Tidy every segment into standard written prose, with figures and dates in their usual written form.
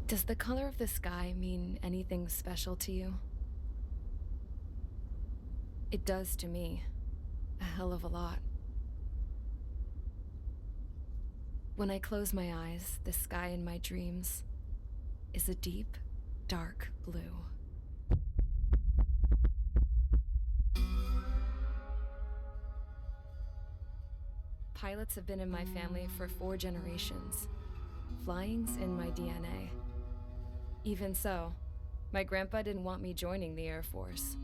Does the color of the sky mean anything special to you? It does to me. A hell of a lot. When I close my eyes, the sky in my dreams is a deep, dark blue. Pilots have been in my family for 4 generations. Flying's in my DNA. Even so, my grandpa didn't want me joining the Air Force.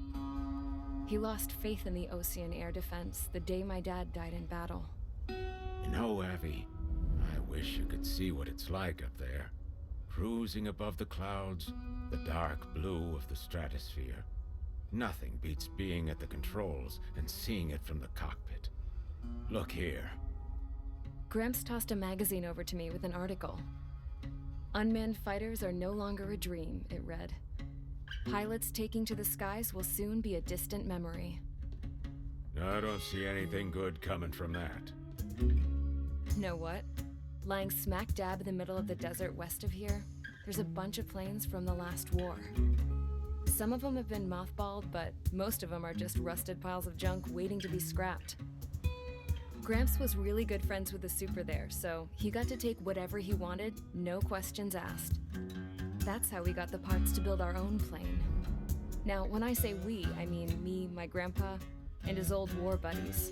He lost faith in the Ocean Air Defense the day my dad died in battle. You know, Abby, I wish you could see what it's like up there. Cruising above the clouds, the dark blue of the stratosphere. Nothing beats being at the controls and seeing it from the cockpit. Look here. Gramps tossed a magazine over to me with an article. Unmanned fighters are no longer a dream, it read. Pilots taking to the skies will soon be a distant memory. I don't see anything good coming from that. Know what? Lying smack dab in the middle of the desert west of here, there's a bunch of planes from the last war. Some of them have been mothballed, but most of them are just rusted piles of junk waiting to be scrapped. Gramps was really good friends with the super there, so he got to take whatever he wanted, no questions asked. That's how we got the parts to build our own plane. Now, when I say we, I mean me, my grandpa, and his old war buddies.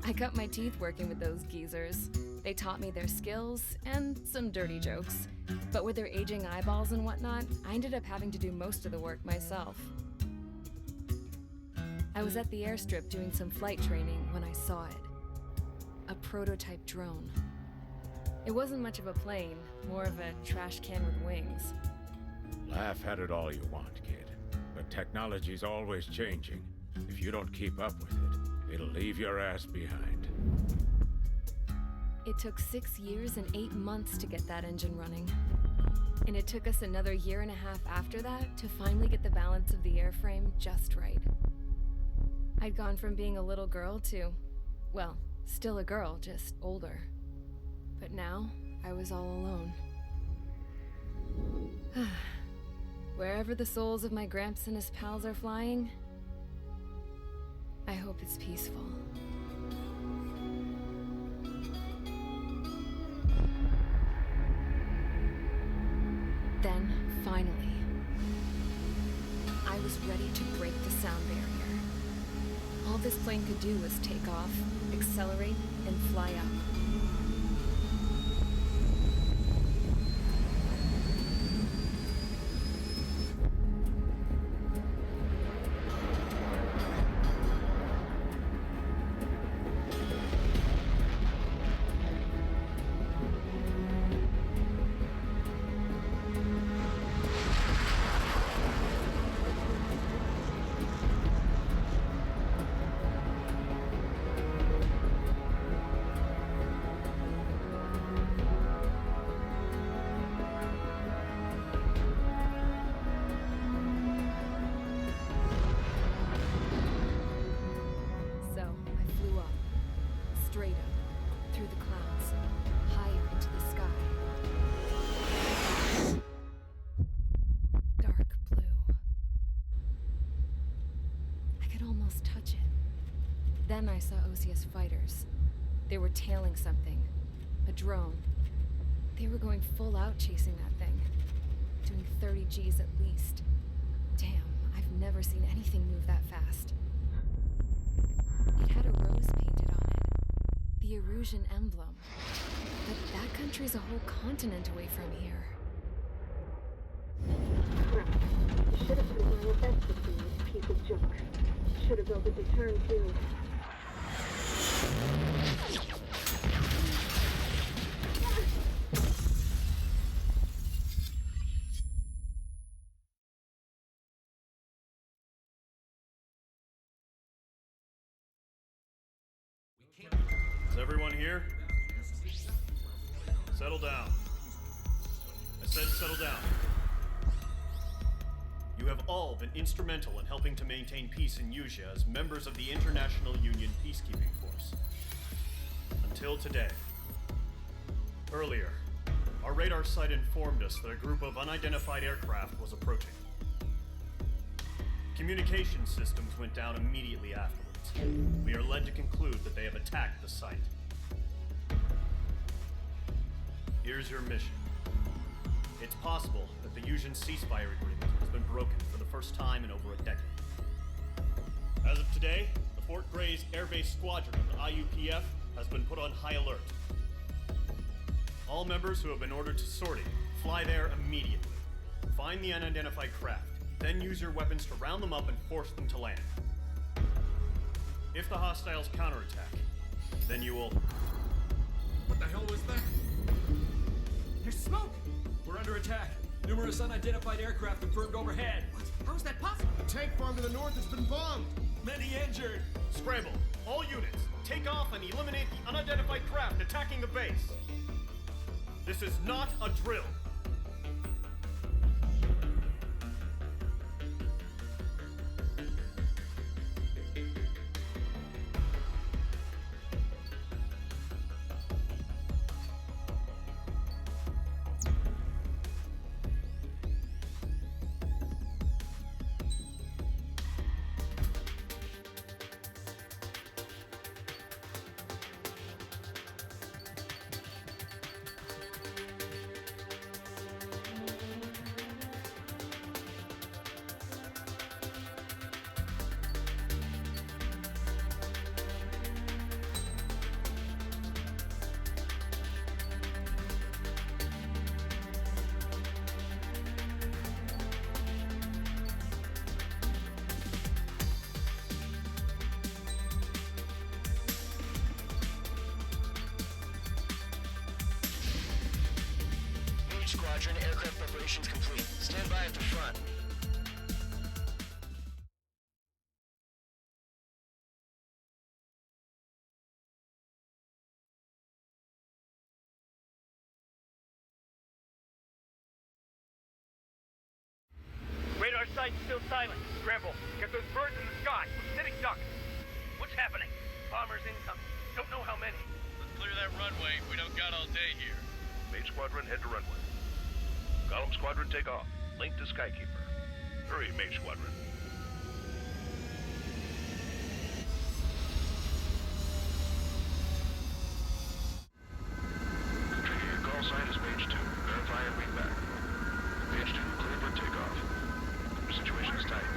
I cut my teeth working with those geezers. They taught me their skills and some dirty jokes. But with their aging eyeballs and whatnot, I ended up having to do most of the work myself. I was at the airstrip doing some flight training when I saw it. A prototype drone. It wasn't much of a plane, more of a trash can with wings. Laugh at it all you want, kid. But technology's always changing. If you don't keep up with it, it'll leave your ass behind. It took 6 years and 8 months to get that engine running. And it took us another 1.5 years after that to finally get the balance of the airframe just right. I'd gone from being a little girl to, well, still a girl, just older. But now, I was all alone. Wherever the souls of my Gramps and his pals are flying, I hope it's peaceful. Then, finally, I was ready to break the sound barrier. All this plane could do was take off, accelerate, and fly up. Then I saw OCS fighters. They were tailing something. A drone. They were going full out chasing that thing. Doing 30 Gs at least. Damn, I've never seen anything move that fast. It had a rose painted on it. The Erusian emblem. But that country's a whole continent away from here. Should have put my best with this piece of junk. Should have built a deterrent too. Is everyone here? Settle down. I said settle down. You have all been instrumental in helping to maintain peace in Usha as members of the International Union Peacekeeping Force. Until today. Earlier, Our radar site informed us that a group of unidentified aircraft was approaching. Communication systems went down immediately afterwards. We are led to conclude that they have attacked the site. Here's your mission. It's possible that the Fusion ceasefire agreement has been broken for the first time in over a decade. As of today, the Fort Grays Air Base Squadron of the IUPF has been put on high alert. All members who have been ordered to sortie, fly there immediately. Find the unidentified craft, then use your weapons to round them up and force them to land. If the hostiles counterattack, then you will... What the hell was that? There's smoke! We're under attack. Numerous unidentified aircraft confirmed overhead. What? How is that possible? The tank farm to the north has been bombed. Many injured. Scramble! All units, take off and eliminate the unidentified craft attacking the base. This is not a drill. Squadron, aircraft preparations complete. Stand by at the front. Radar site's still silent. Scramble. Get those birds in the sky. Sitting ducks. What's happening? Bombers incoming. Don't know how many. Let's clear that runway. We don't got all day here. Mage Squadron, head to runway. Column Squadron, take off. Link to Skykeeper. Hurry, Mage Squadron. Trigger, your call sign is Mage 2. Verify and read back. Mage 2, clear for takeoff. Your situation is tight.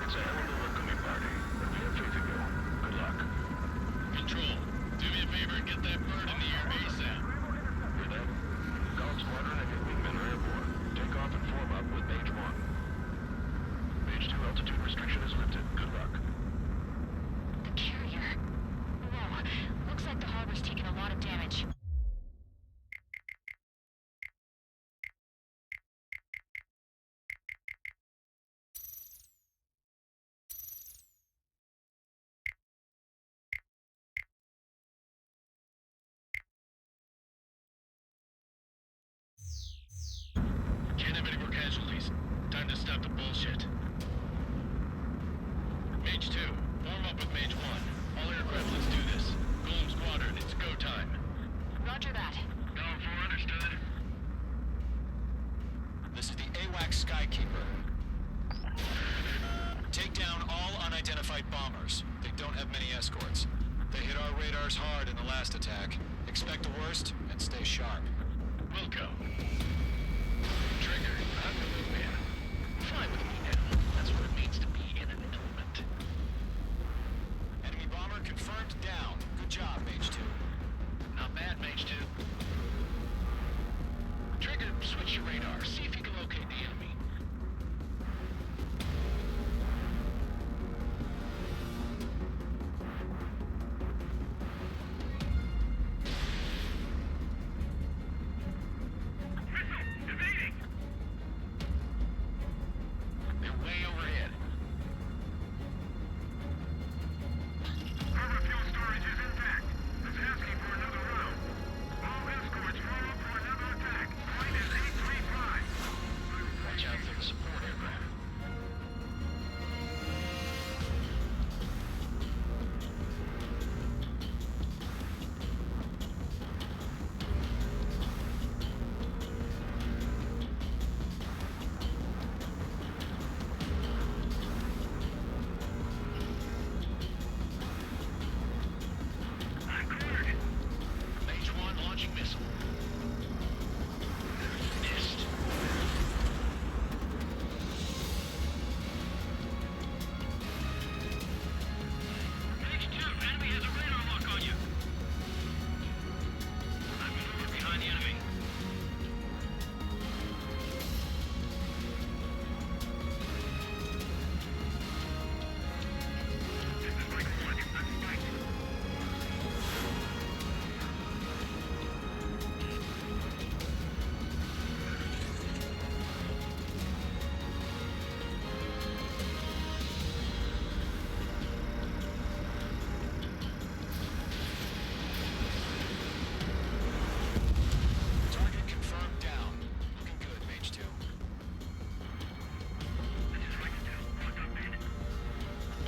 It's a hell of a welcoming party, but we have faith in you. Good luck. Control, do me a favor and get that bird into your base now. Hear that? Column Squadron and your wingmen are airborne. Take off and form up with Mage 1. Mage 2 altitude restriction is lifted. Good luck. The carrier. Whoa. Looks like the harbor's taken a lot of damage. Can't have any more casualties. Time to stop the bullshit. Mage 2, form up with Mage 1. All aircraft, let's do this. Golem Squadron, it's go time. Roger that. Going for understood. This is the AWAC Skykeeper. Take down all unidentified bombers. They don't have many escorts. They hit our radars hard in the last attack. Expect the worst and stay sharp. Wilco. Trigger, I'm the new man. Fine with me now. That's what it means to be in an element. Enemy bomber confirmed down. Good job, Mage 2. Not bad, Mage 2. Trigger, switch your radar. See if you can locate the enemy.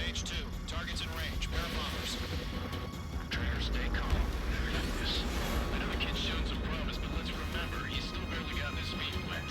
Mage 2, targets in range. Pair of bombers. Trigger, stay calm. Never do this. I know the kid's shown some promise, but let's remember, he's still barely gotten his feet wet.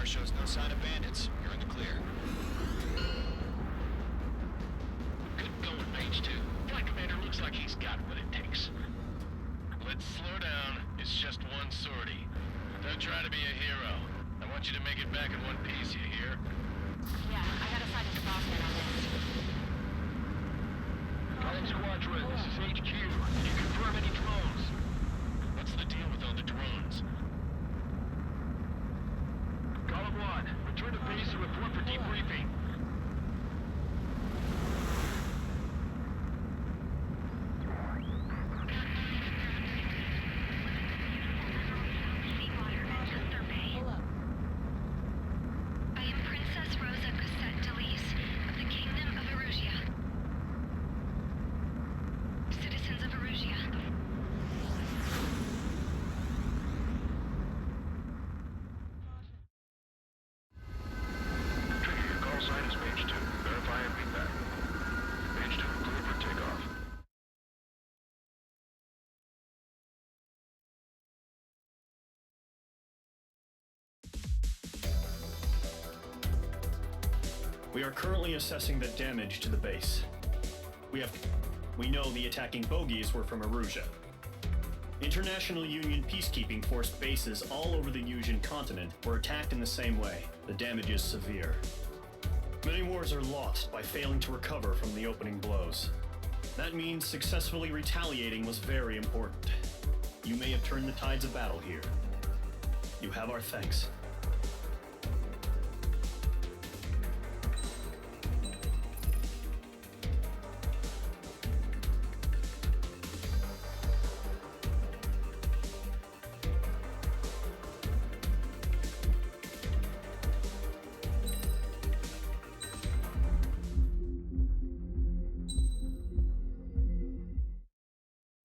shows no sign of bandits. You're in the clear. Good going, Mage 2. Flight Commander looks like he's got what it takes. Let's slow down. It's just one sortie. Don't try to be a hero. I want you to make it back in one piece, you hear? Yeah, I gotta find the bossman on this. Calling Squadron, this is HQ. Can you confirm any drones? What's the deal with all the drones? Column 1, return to base and report for debriefing. We are currently assessing the damage to the base. We know the attacking bogies were from Erusia. International Union peacekeeping force bases all over the Yusian continent were attacked in the same way. The damage is severe. Many wars are lost by failing to recover from the opening blows. That means successfully retaliating was very important. You may have turned the tides of battle here. You have our thanks.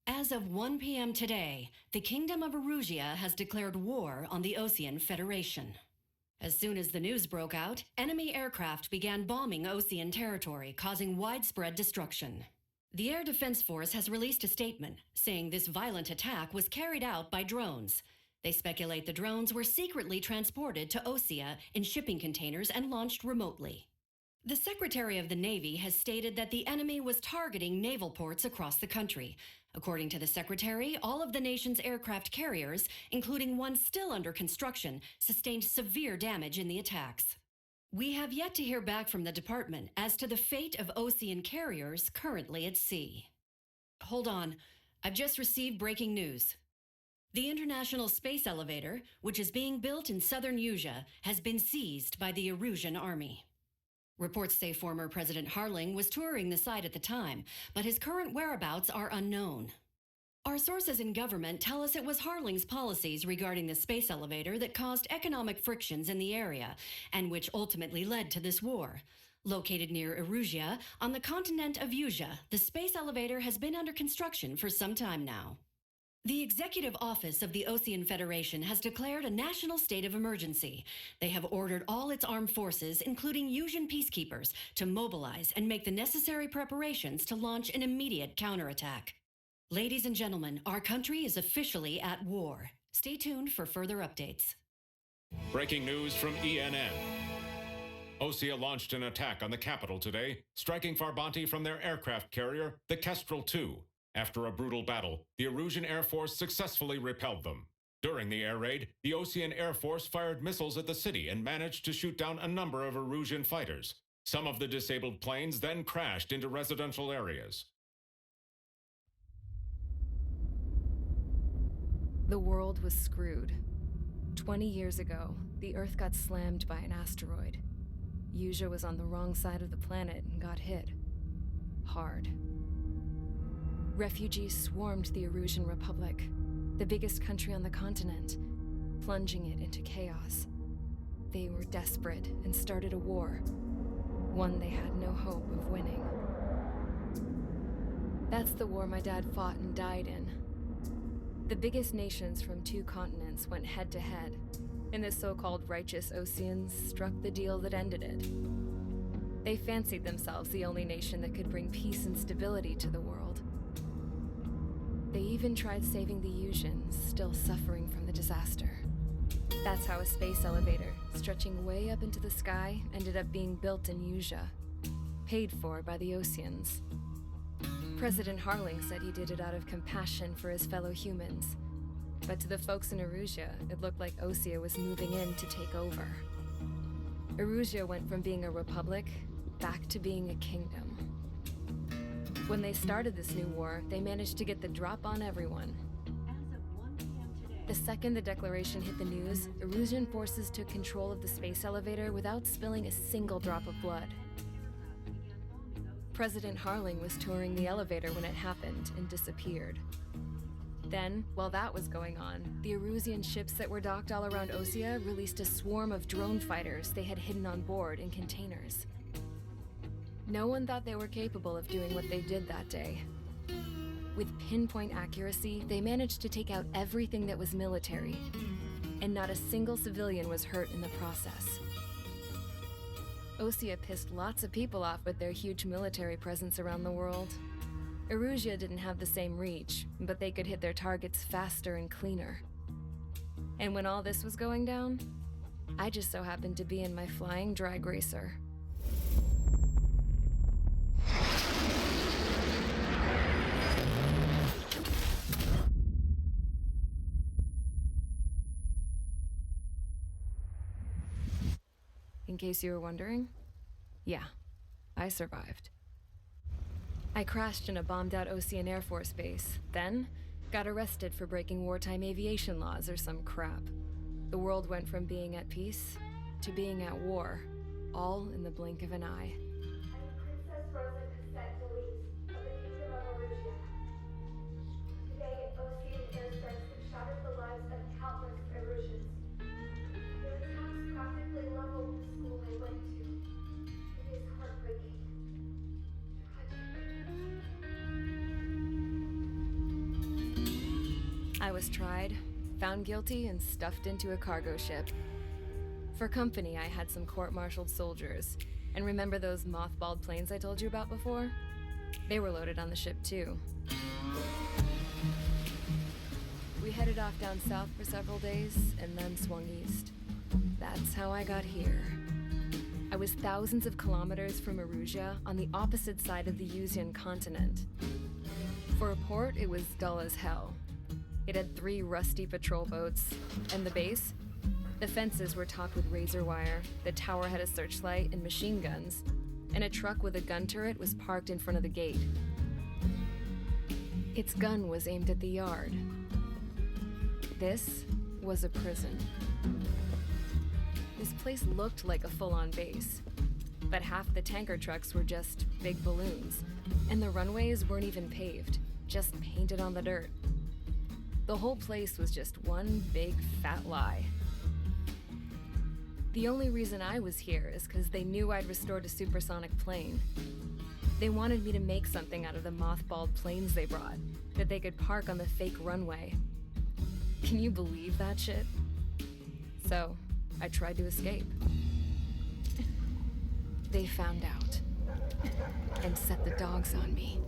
As of 1 p.m. today, the Kingdom of Erusia has declared war on the Osean Federation. As soon as the news broke out, enemy aircraft began bombing Osean territory, causing widespread destruction. The Air Defense Force has released a statement saying this violent attack was carried out by drones. They speculate the drones were secretly transported to Osea in shipping containers and launched remotely. The Secretary of the Navy has stated that the enemy was targeting naval ports across the country. According to the Secretary, all of the nation's aircraft carriers, including one still under construction, sustained severe damage in the attacks. We have yet to hear back from the department as to the fate of Osean carriers currently at sea. Hold on, I've just received breaking news. The International Space Elevator, which is being built in southern Yusia, has been seized by the Erusian army. Reports say former President Harling was touring the site at the time, but his current whereabouts are unknown. Our sources in government tell us it was Harling's policies regarding the space elevator that caused economic frictions in the area, and which ultimately led to this war. Located near Erusia, on the continent of Yusia, the space elevator has been under construction for some time now. The Executive Office of the Osean Federation has declared a national state of emergency. They have ordered all its armed forces, including Yusian peacekeepers, to mobilize and make the necessary preparations to launch an immediate counterattack. Ladies and gentlemen, our country is officially at war. Stay tuned for further updates. Breaking news from ENN. Osea launched an attack on the capital today, striking Farbanti from their aircraft carrier, the Kestrel II. After a brutal battle, the Erusian Air Force successfully repelled them. During the air raid, the Osean Air Force fired missiles at the city and managed to shoot down a number of Erusian fighters. Some of the disabled planes then crashed into residential areas. The world was screwed. 20 years ago, the Earth got slammed by an asteroid. Yusia was on the wrong side of the planet and got hit. Hard. Refugees swarmed the Erusian Republic, the biggest country on the continent, plunging it into chaos. They were desperate and started a war, one they had no hope of winning. That's the war my dad fought and died in. The biggest nations from 2 continents went head-to-head, and the so-called righteous Oseans struck the deal that ended it. They fancied themselves the only nation that could bring peace and stability to the world. They even tried saving the Yusians, still suffering from the disaster. That's how a space elevator, stretching way up into the sky, ended up being built in Yusia, paid for by the Oseans. President Harling said he did it out of compassion for his fellow humans. But to the folks in Erusia, it looked like Osea was moving in to take over. Erusia went from being a republic back to being a kingdom. When they started this new war, they managed to get the drop on everyone. The second the declaration hit the news, Erusian forces took control of the space elevator without spilling a single drop of blood. President Harling was touring the elevator when it happened and disappeared. Then, while that was going on, the Erusian ships that were docked all around Osea released a swarm of drone fighters they had hidden on board in containers. No one thought they were capable of doing what they did that day. With pinpoint accuracy, they managed to take out everything that was military, and not a single civilian was hurt in the process. Osea pissed lots of people off with their huge military presence around the world. Erusia didn't have the same reach, but they could hit their targets faster and cleaner. And when all this was going down, I just so happened to be in my flying drag racer. In case you were wondering, yeah, I survived. I crashed in a bombed-out Osean Air Force base, then got arrested for breaking wartime aviation laws or some crap. The world went from being at peace to being at war, all in the blink of an eye. Princess Rosa Cassette Louise of the Kingdom of Erusia. Today, Osean airstrikes have shattered the lives of countless Erusians. Their attacks practically leveled the school they went to. It is heartbreaking. I was tried, found guilty, and stuffed into a cargo ship. For company, I had some court-martialed soldiers. And remember those mothballed planes I told you about before? They were loaded on the ship too. We headed off down south for several days, and then swung east. That's how I got here. I was thousands of kilometers from Erusia, on the opposite side of the Usian continent. For a port, it was dull as hell. It had 3 rusty patrol boats, and the base? The fences were topped with razor wire, the tower had a searchlight and machine guns, and a truck with a gun turret was parked in front of the gate. Its gun was aimed at the yard. This was a prison. This place looked like a full-on base, but half the tanker trucks were just big balloons, and the runways weren't even paved, just painted on the dirt. The whole place was just one big fat lie. The only reason I was here is because they knew I'd restored a supersonic plane. They wanted me to make something out of the mothballed planes they brought, that they could park on the fake runway. Can you believe that shit? So, I tried to escape. They found out, and set the dogs on me.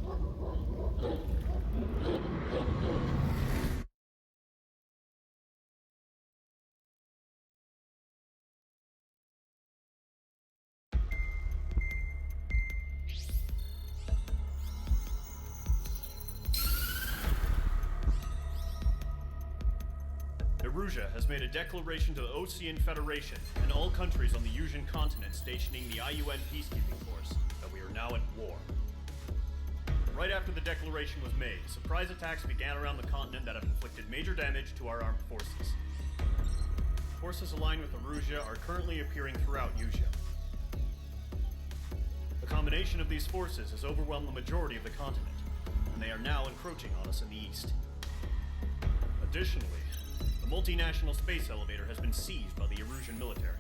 Erusia has made a declaration to the Osean Federation and all countries on the Usian continent stationing the IUN peacekeeping force that we are now at war. Right after the declaration was made, surprise attacks began around the continent that have inflicted major damage to our armed forces. Forces aligned with Erusia are currently appearing throughout Usia. The combination of these forces has overwhelmed the majority of the continent, and they are now encroaching on us in the east. Additionally, the multinational space elevator has been seized by the Erusian military.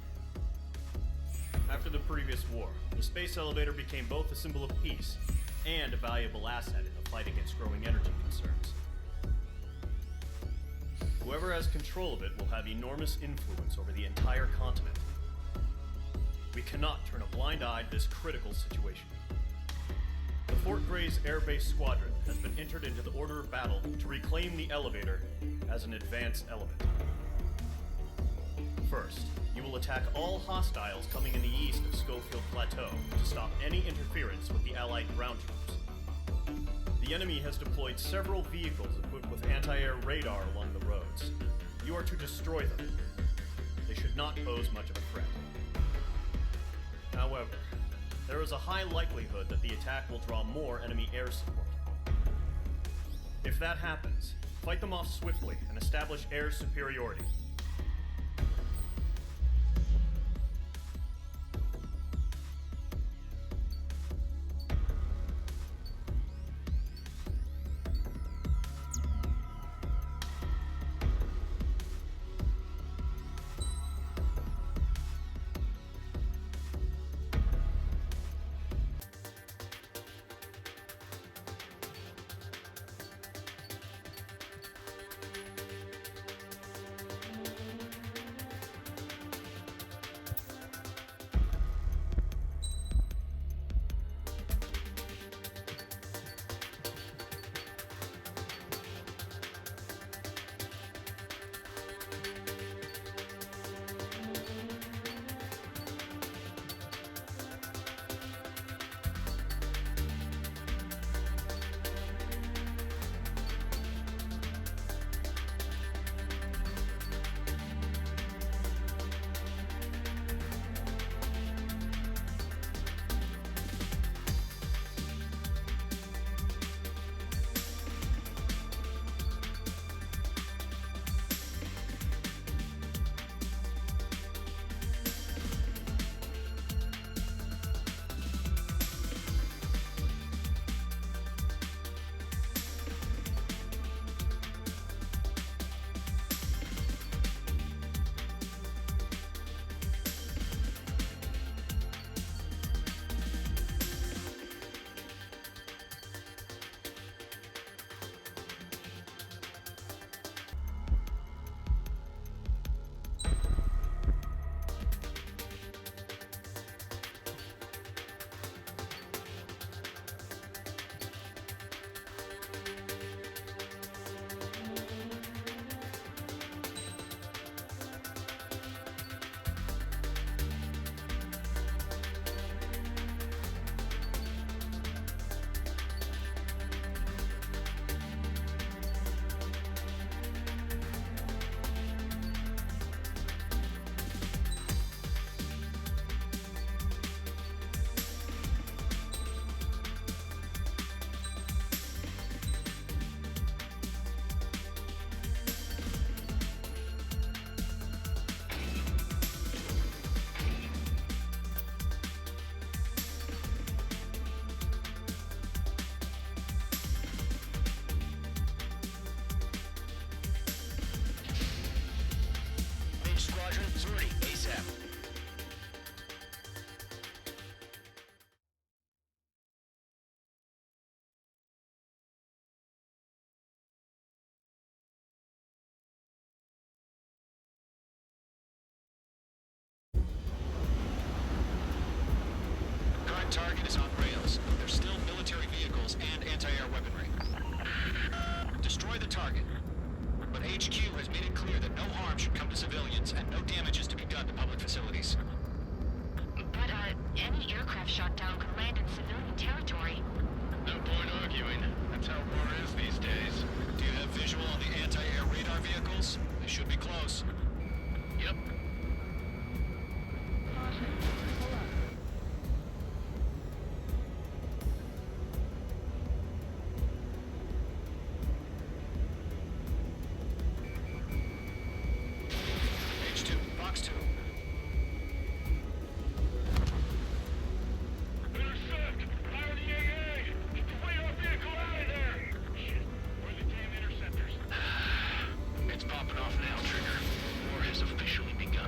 After the previous war, the space elevator became both a symbol of peace and a valuable asset in the fight against growing energy concerns. Whoever has control of it will have enormous influence over the entire continent. We cannot turn a blind eye to this critical situation. The Fort Gray's Air Base Squadron has been entered into the order of battle to reclaim the elevator as an advanced element. First, you will attack all hostiles coming in the east of Schofield Plateau to stop any interference with the Allied ground troops. The enemy has deployed several vehicles equipped with anti-air radar along the road. nodes. You are to destroy them. They should not pose much of a threat. However, there is a high likelihood that the attack will draw more enemy air support. If that happens, fight them off swiftly and establish air superiority. Target is on rails. There's still military vehicles and anti-air weaponry. Destroy the target. But HQ has made it clear that no harm should come to civilians and no damage is to be done to public facilities. But, any aircraft shot down could land in civilian territory. No point arguing. That's how war is these days. Do you have visual on the anti-air radar vehicles? They should be close. Yep. It's popping off now, Trigger. War has officially begun.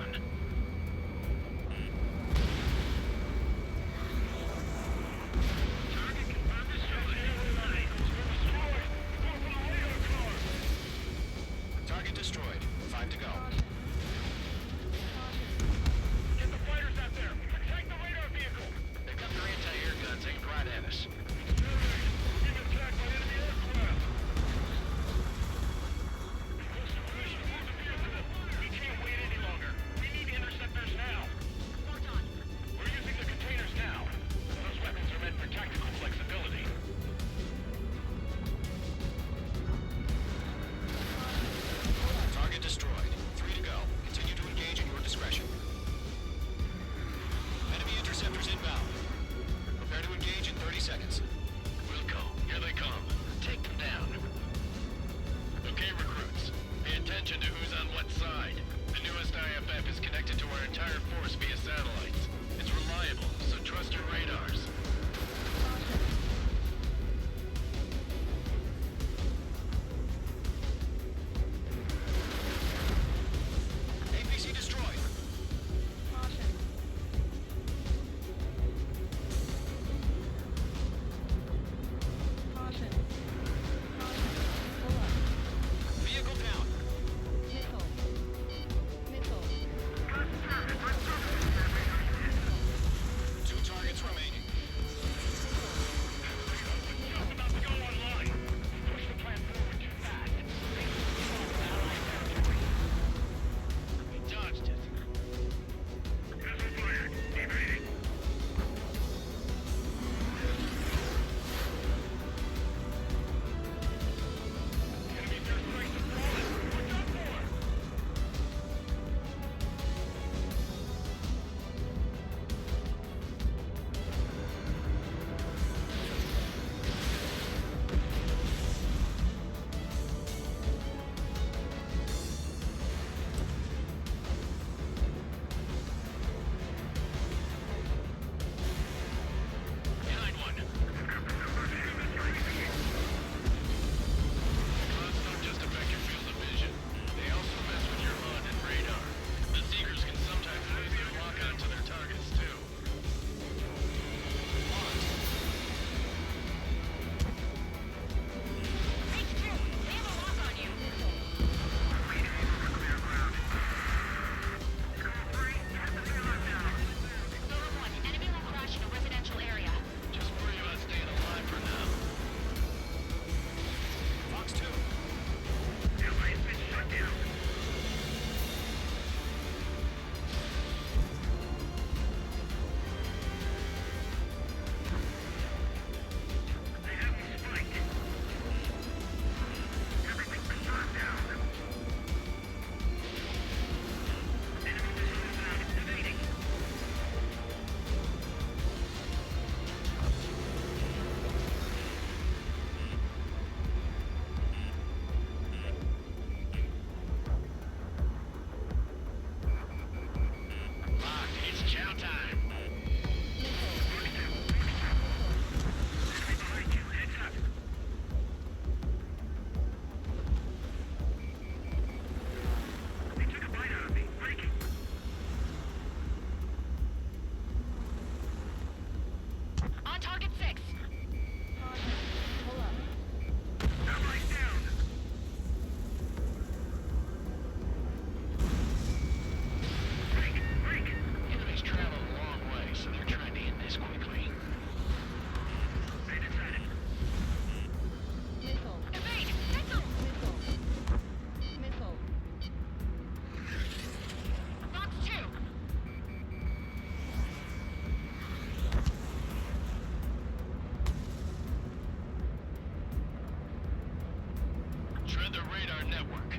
our network.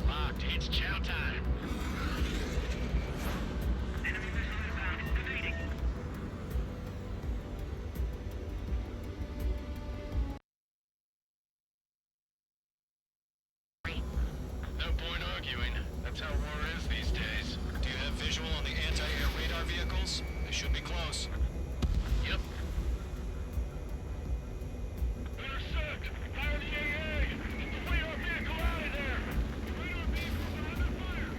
Locked. It's chow time. Enemy missile inbound. Evading. No point arguing. That's how war is these days. Do you have visual on the anti-air radar vehicles? They should be close. Yep. Intercept! Fire the AA! Get the radar vehicle out of there! Radar vehicles are under fire!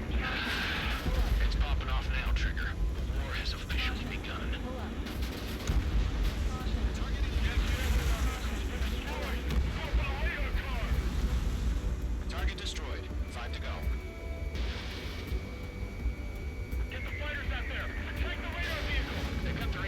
It's popping off now, Trigger. War has officially begun. Target destroyed. 5 to go. Get the fighters out there! Attack the radar vehicle! They've got their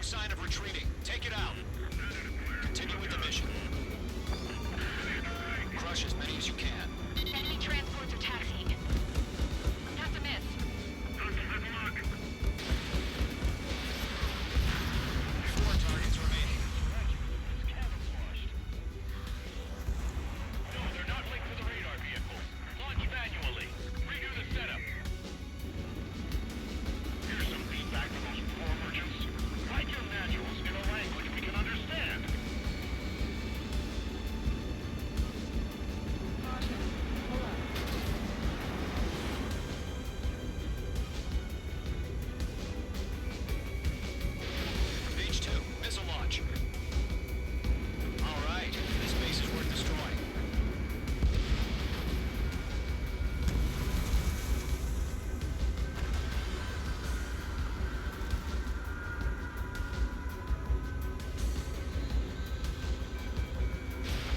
sign of retreating. Take it out. Continue with the mission. Crush as many as you can. Enemy transports are taxiing. Not to miss. Four targets remaining. No, they're not linked to the radar vehicles. Launch manually. Redo the setup. Here's some feedback from those poor merchants. Write your manuals in a language we can understand. H2, missile launch. All right, this base is worth destroying.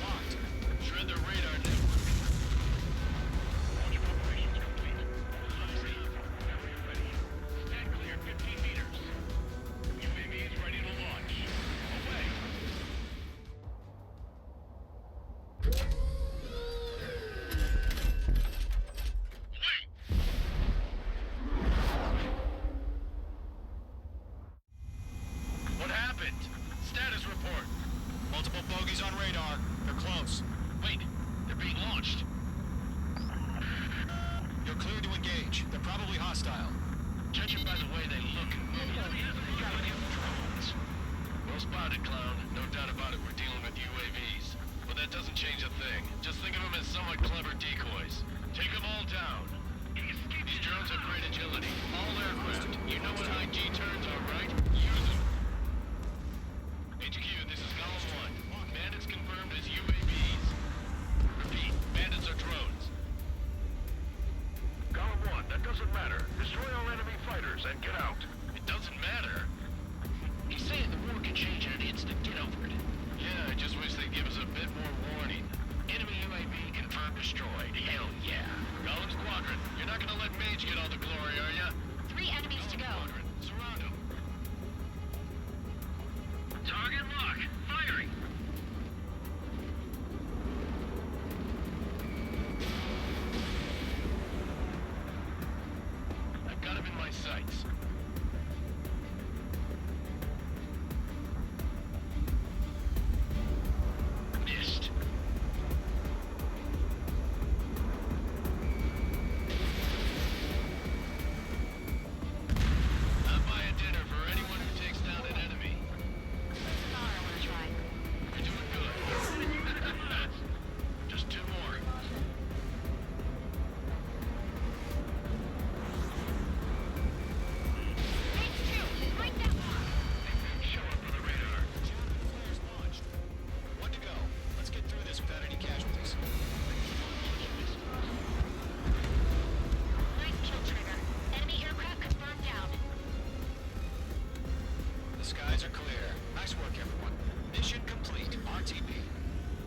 Locked. Shred the radar network. Launch preparations complete. Safe. Area ready. Stand clear 15 meters. UAV is ready to launch. Away. What happened? Status report. Multiple bogeys on radar. They're close. Wait, they're being launched. You're clear to engage. They're probably hostile. Judging by the way they look, drones. Well spotted, clown. No doubt about it, we're dealing with UAVs. But that doesn't change a thing. Just think of them as somewhat clever decoys. Take them all down. These drones have great agility. All aircraft. You know what high G turns are, right? Use them. HQ, this is Column 1. Bandits confirmed as UAVs. Repeat, bandits are drones. Column 1, that doesn't matter. Destroy all enemy fighters and get out. It doesn't matter. He's saying the war can change in an instant. Get over it. Yeah, I just wish they'd give us a bit more warning. Enemy UAV confirmed destroyed. Hell yeah. Golem Squadron, you're not gonna let Mage get all the glory, are ya? 3 enemies to go. Squadron, surround him. Target lock. Firing. I've got him in my sights. Missed. I'll buy a dinner for anyone who takes down an enemy. You're doing good. Just 2 more. Show up on the radar. Flares launched. One to go. Let's get through this without any casualties. Nice kill, Trigger. Enemy aircraft confirmed down. The skies are clear. Nice work, everyone. Mission complete. RTB.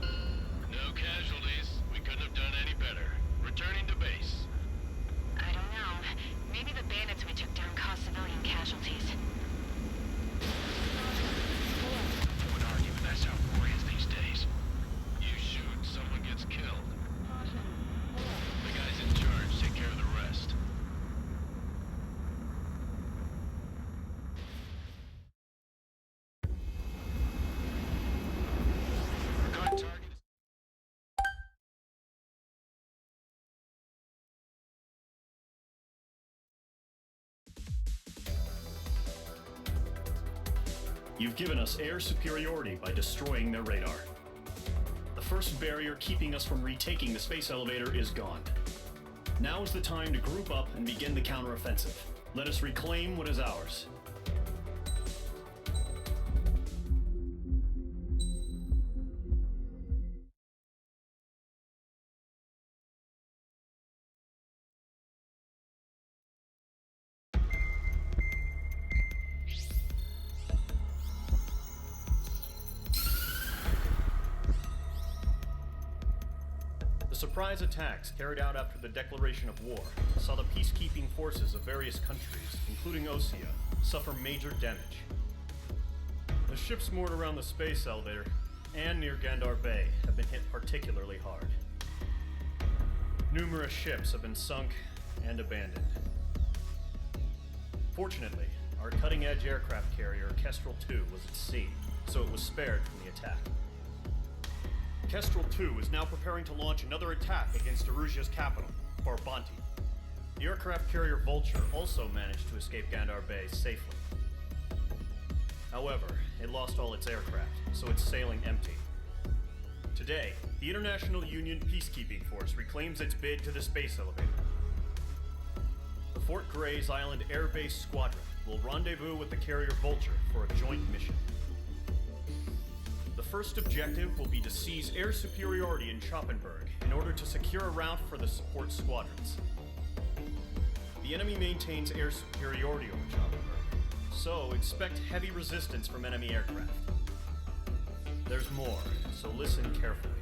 No casualties. We couldn't have done any better. Returning to base. I don't know. Maybe the bandits we took down caused civilian casualties. Would argue, but that's how war is these days. You shoot, someone gets killed. The guys in charge take care of the rest. Current target is... You've given us air superiority by destroying their radar. The first barrier keeping us from retaking the space elevator is gone. Now is the time to group up and begin the counteroffensive. Let us reclaim what is ours. The surprise attacks carried out after the declaration of war saw the peacekeeping forces of various countries, including Osea, suffer major damage. ships moored around the space elevator and near Gandar Bay have been hit particularly hard. Numerous ships have been sunk and abandoned. Fortunately, our cutting-edge aircraft carrier, Kestrel 2, was at sea, so it was spared from the attack. Kestrel 2 is now preparing to launch another attack against Erusia's capital, Farbanti. The aircraft carrier Vulture also managed to escape Gandar Bay safely. However, it lost all its aircraft, so it's sailing empty. Today, the International Union Peacekeeping Force reclaims its bid to the space elevator. The Fort Gray's Island Air Base Squadron will rendezvous with the carrier Vulture for a joint mission. The first objective will be to seize air superiority in Schoppenberg in order to secure a route for the support squadrons. The enemy maintains air superiority over Schoppenberg, so expect heavy resistance from enemy aircraft. There's more, so listen carefully.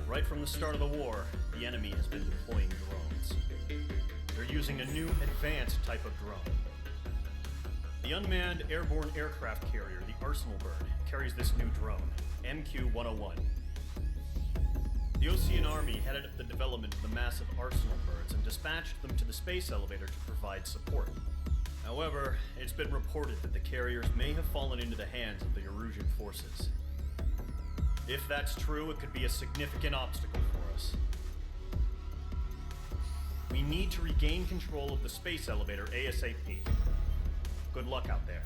Right from the start of the war, the enemy has been deploying drones. They're using a new advanced type of drone. The unmanned airborne aircraft carrier, the Arsenal Bird, carries this new drone, MQ-101. The Ocean Army headed up the development of the massive Arsenal Birds and dispatched them to the space elevator to provide support. However, it's been reported that the carriers may have fallen into the hands of the Erusian forces. If that's true, it could be a significant obstacle for us. We need to regain control of the space elevator ASAP. Good luck out there.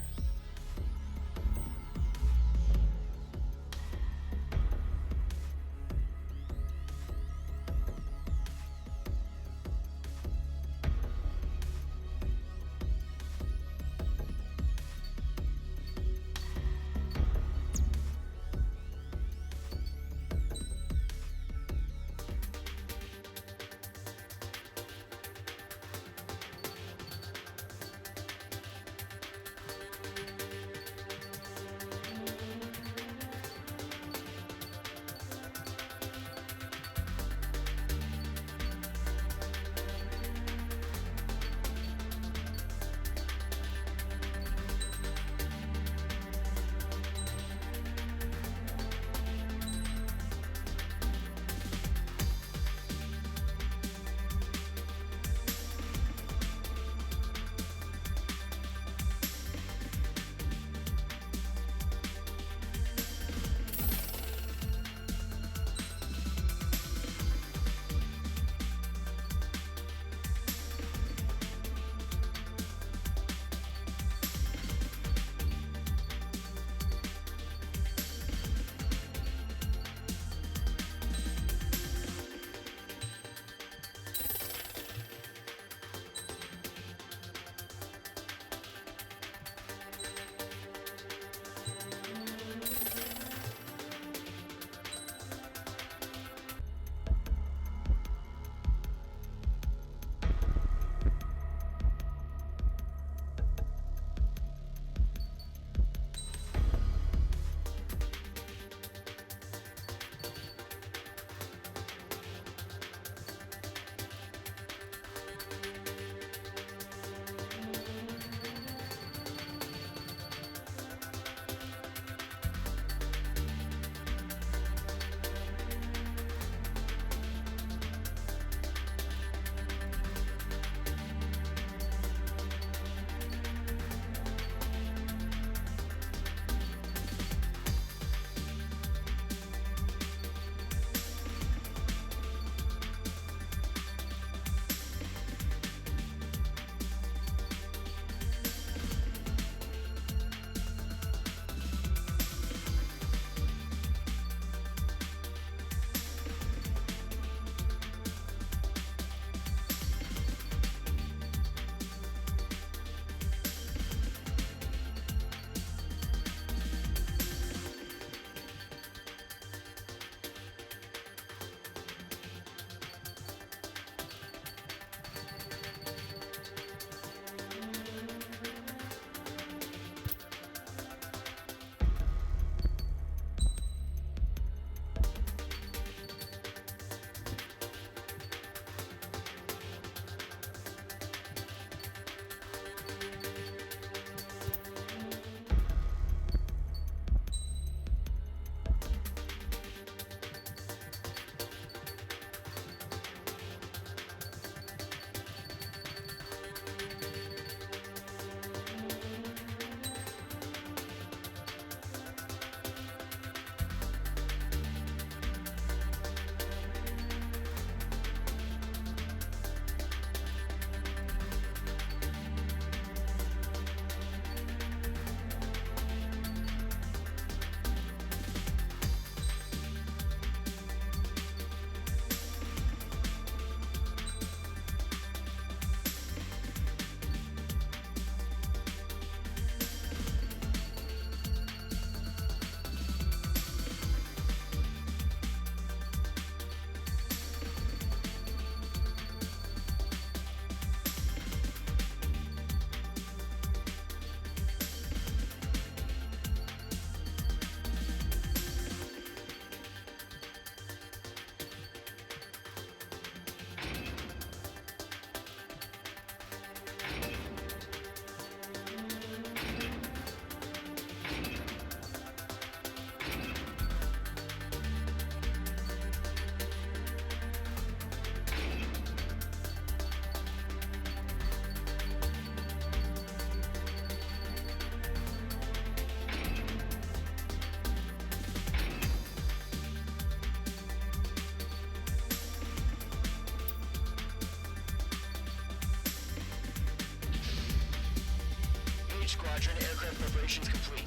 Squadron, aircraft preparations complete.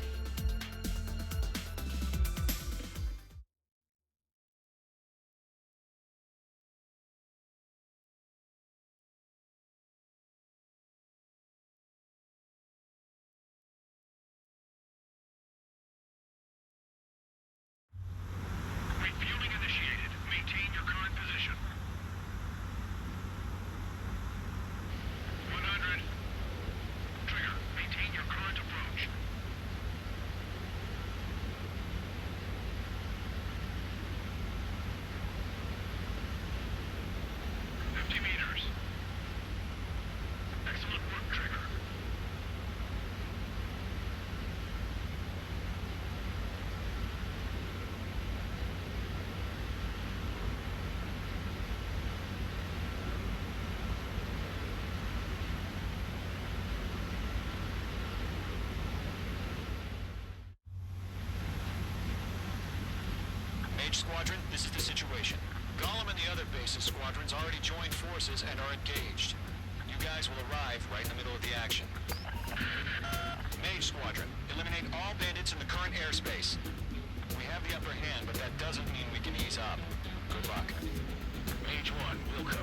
Refueling initiated. Maintain your current position. 100. Trigger, maintain your current approach. 50 meters. Excellent work, Trigger. Mage Squadron, this is the situation. Gollum and the other base's squadrons already joined forces and are engaged. You guys will arrive right in the middle of the action. Mage Squadron, eliminate all bandits in the current airspace. We have the upper hand, but that doesn't mean we can ease up. Good luck. Mage 1, Wilco.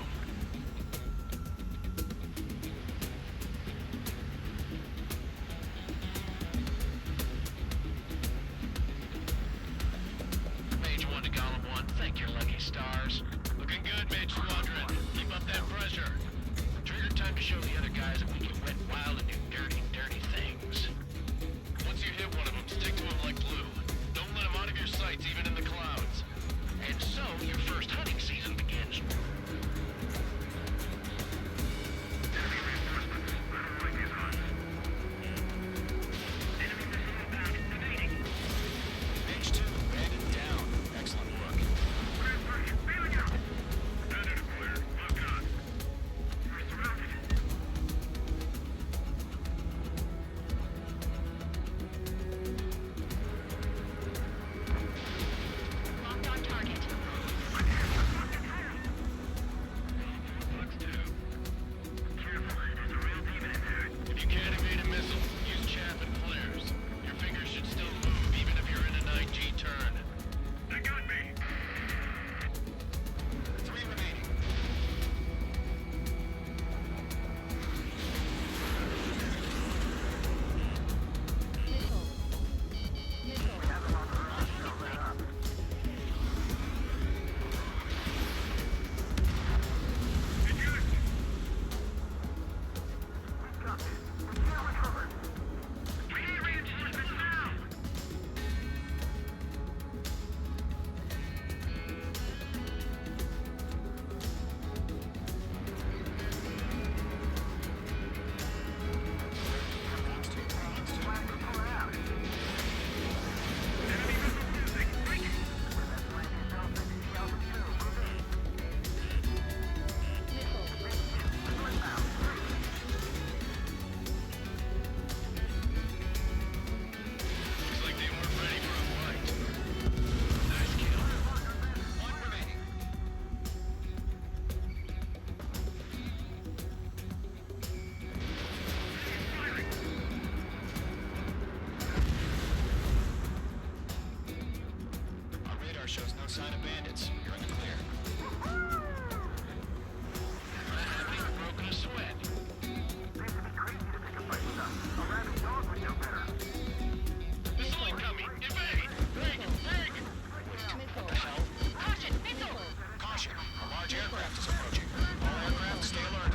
Mage 1 to Gollum 1, thank your lucky stars. Looking good, Mage Squadron. Keep up that pressure. Trigger time to show the other guys that we can wet wild and do dirty, dirty things. Once you hit one of them, stick to him like glue. Don't let him out of your sights, even in the clouds. And so, your first hunting season begins. Mage 2, bandit down. Excellent work. Locked on target. If you can't evade a missile, use chaff and flares. Your fingers should still move even if you're in a 9G turn. They got me! 3 remaining. We need reinforcements now! Looks like they weren't ready for a fight. Nice kill. 1 remaining. Our radar shows no sign of bandits. You're in the clear. I haven't broken a sweat. Missile incoming! Evade! Brig! What the hell? Caution, missile! Caution! A large aircraft is approaching. All aircraft stay alert.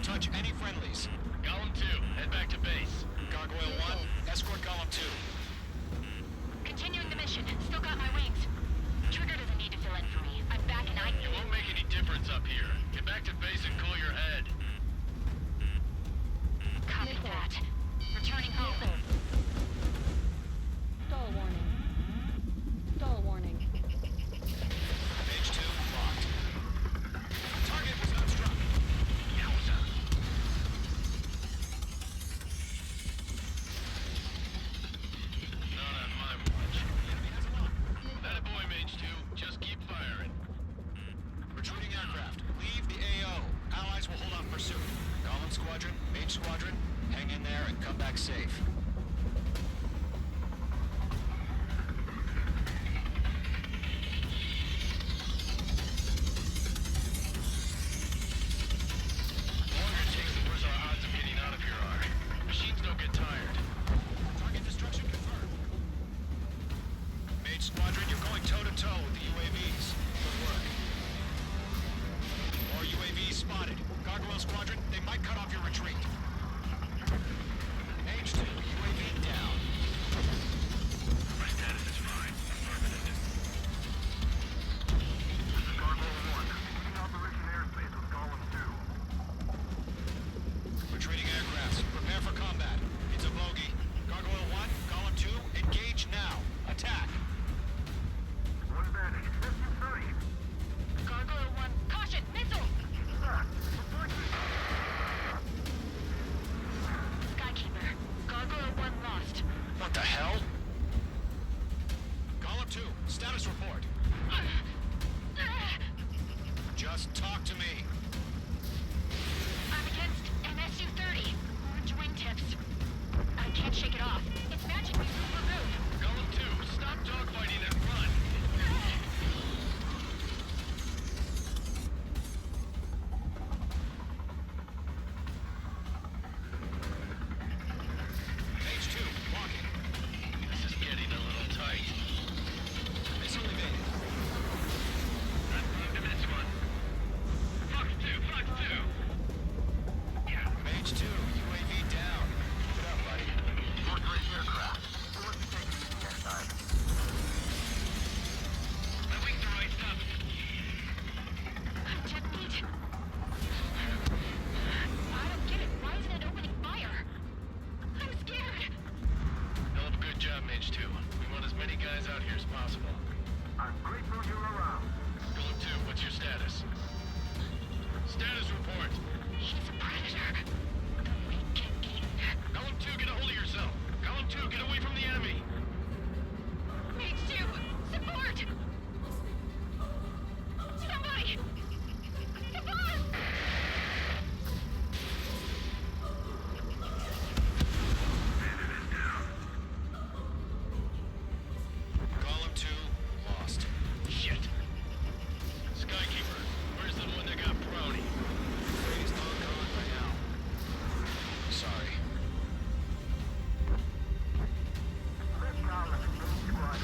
touch any friendlies. Column 2, head back to base. Gargoyle 1, escort Column 2. Continuing the mission. Still got my wings. Trigger doesn't need to fill in for me. I'm back and You won't make any difference up here. Get back to base and cool your head. Copy that. Returning home. Stall warning. Stall warning. Page 2, locked. Target was not struck. Yowza. Not on my watch. The enemy has a lock. That boy, Mage 2. Just keep firing. Retreating aircraft. Leave the AO. Allies will hold on pursuit. Column Squadron, Mage Squadron, hang in there and come back safe. The longer it takes, the worse our odds of getting out of here are. Machines don't get tired. Target destruction confirmed. Mage Squadron, you're going toe-to-toe with the UAVs. Good work. More UAVs spotted. Gargoyle Squadron, they might cut off your retreat. Mage 2, UAV down. My status is fine. This is Gargoyle 1. Beginning Operation Airspace with Column 2. Retreating aircrafts, prepare for combat. It's a bogey. Gargoyle 1, Column 2, engage now. Attack. One Vantage, 50-30. Gargoyle 1. Caution! Missile! Skykeeper. Gargoyle 1 lost. What the hell? Column 2, status report. Just talk to me. I'm against MSU-30. Orange wingtips. I can't shake it off. It's matching me move for move. Column 2, stop dogfighting and run. Page 2, walking. This is getting a little tight. Missile evaded. Not time to miss one. Fox 2, Fox 2. Mage 2, UAV down. Keep it up, buddy. Fourth-rate aircraft. Who wants to take it easy next time? My wings are iced up. I'm dead beat. I don't get it. Why isn't it opening fire? I'm scared. Hell of a good job, Mage 2. We want as many guys out here as possible. I'm grateful you're around. Column 2, what's your status? Status report. He's a predator. The weekend king. Column 2, get a hold of yourself. Column 2, get away from the enemy. Mage 2, support! Somebody! Support! Column 2, lost. Shit. Skykeeper, where's the one that got Brownie? He's long gone by now. Sorry. Chris Collins, Mage Squad,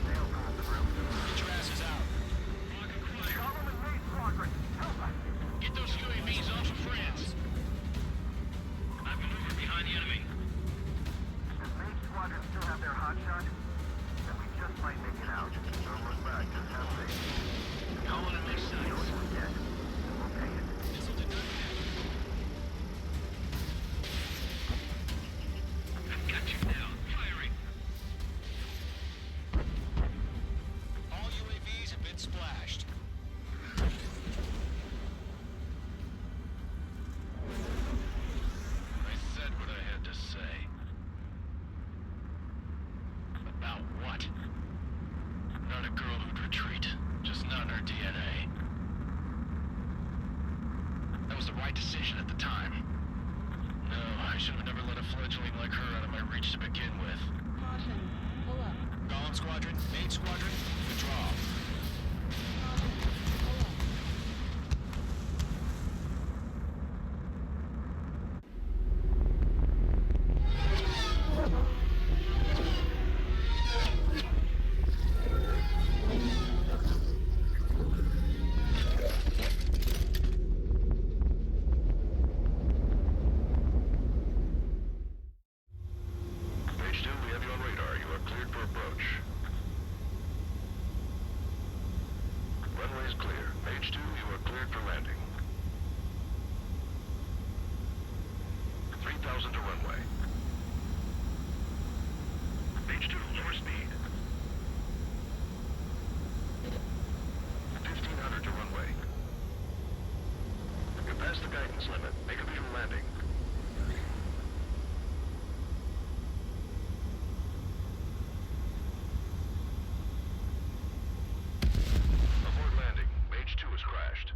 sail past the room. Get your asses out. Column and Mage Squadron, help us! Get those UAVs off of France. I've maneuvered behind the enemy. Does Mage Squadron still have their hotshot? Then we just might make it out. Don't look back, just have faith. Calling in their Know sights. what we get. We'll pay it. Missile did not connect. I've got you now. Firing. All UAVs have been splashed. I said what I had to say. About what? Not a girl who'd retreat. Just not in her DNA. That was the right decision at the time. No, I should have never let a fledgling like her out of my reach to begin with. Caution. Pull up. Column Squadron, Mage Squadron, withdraw. Caution. Pull up. 3,000 to runway. H2, lower speed. 1,500 to runway. You're past the guidance limit. Make a visual landing. Abort landing. Mage 2 has crashed.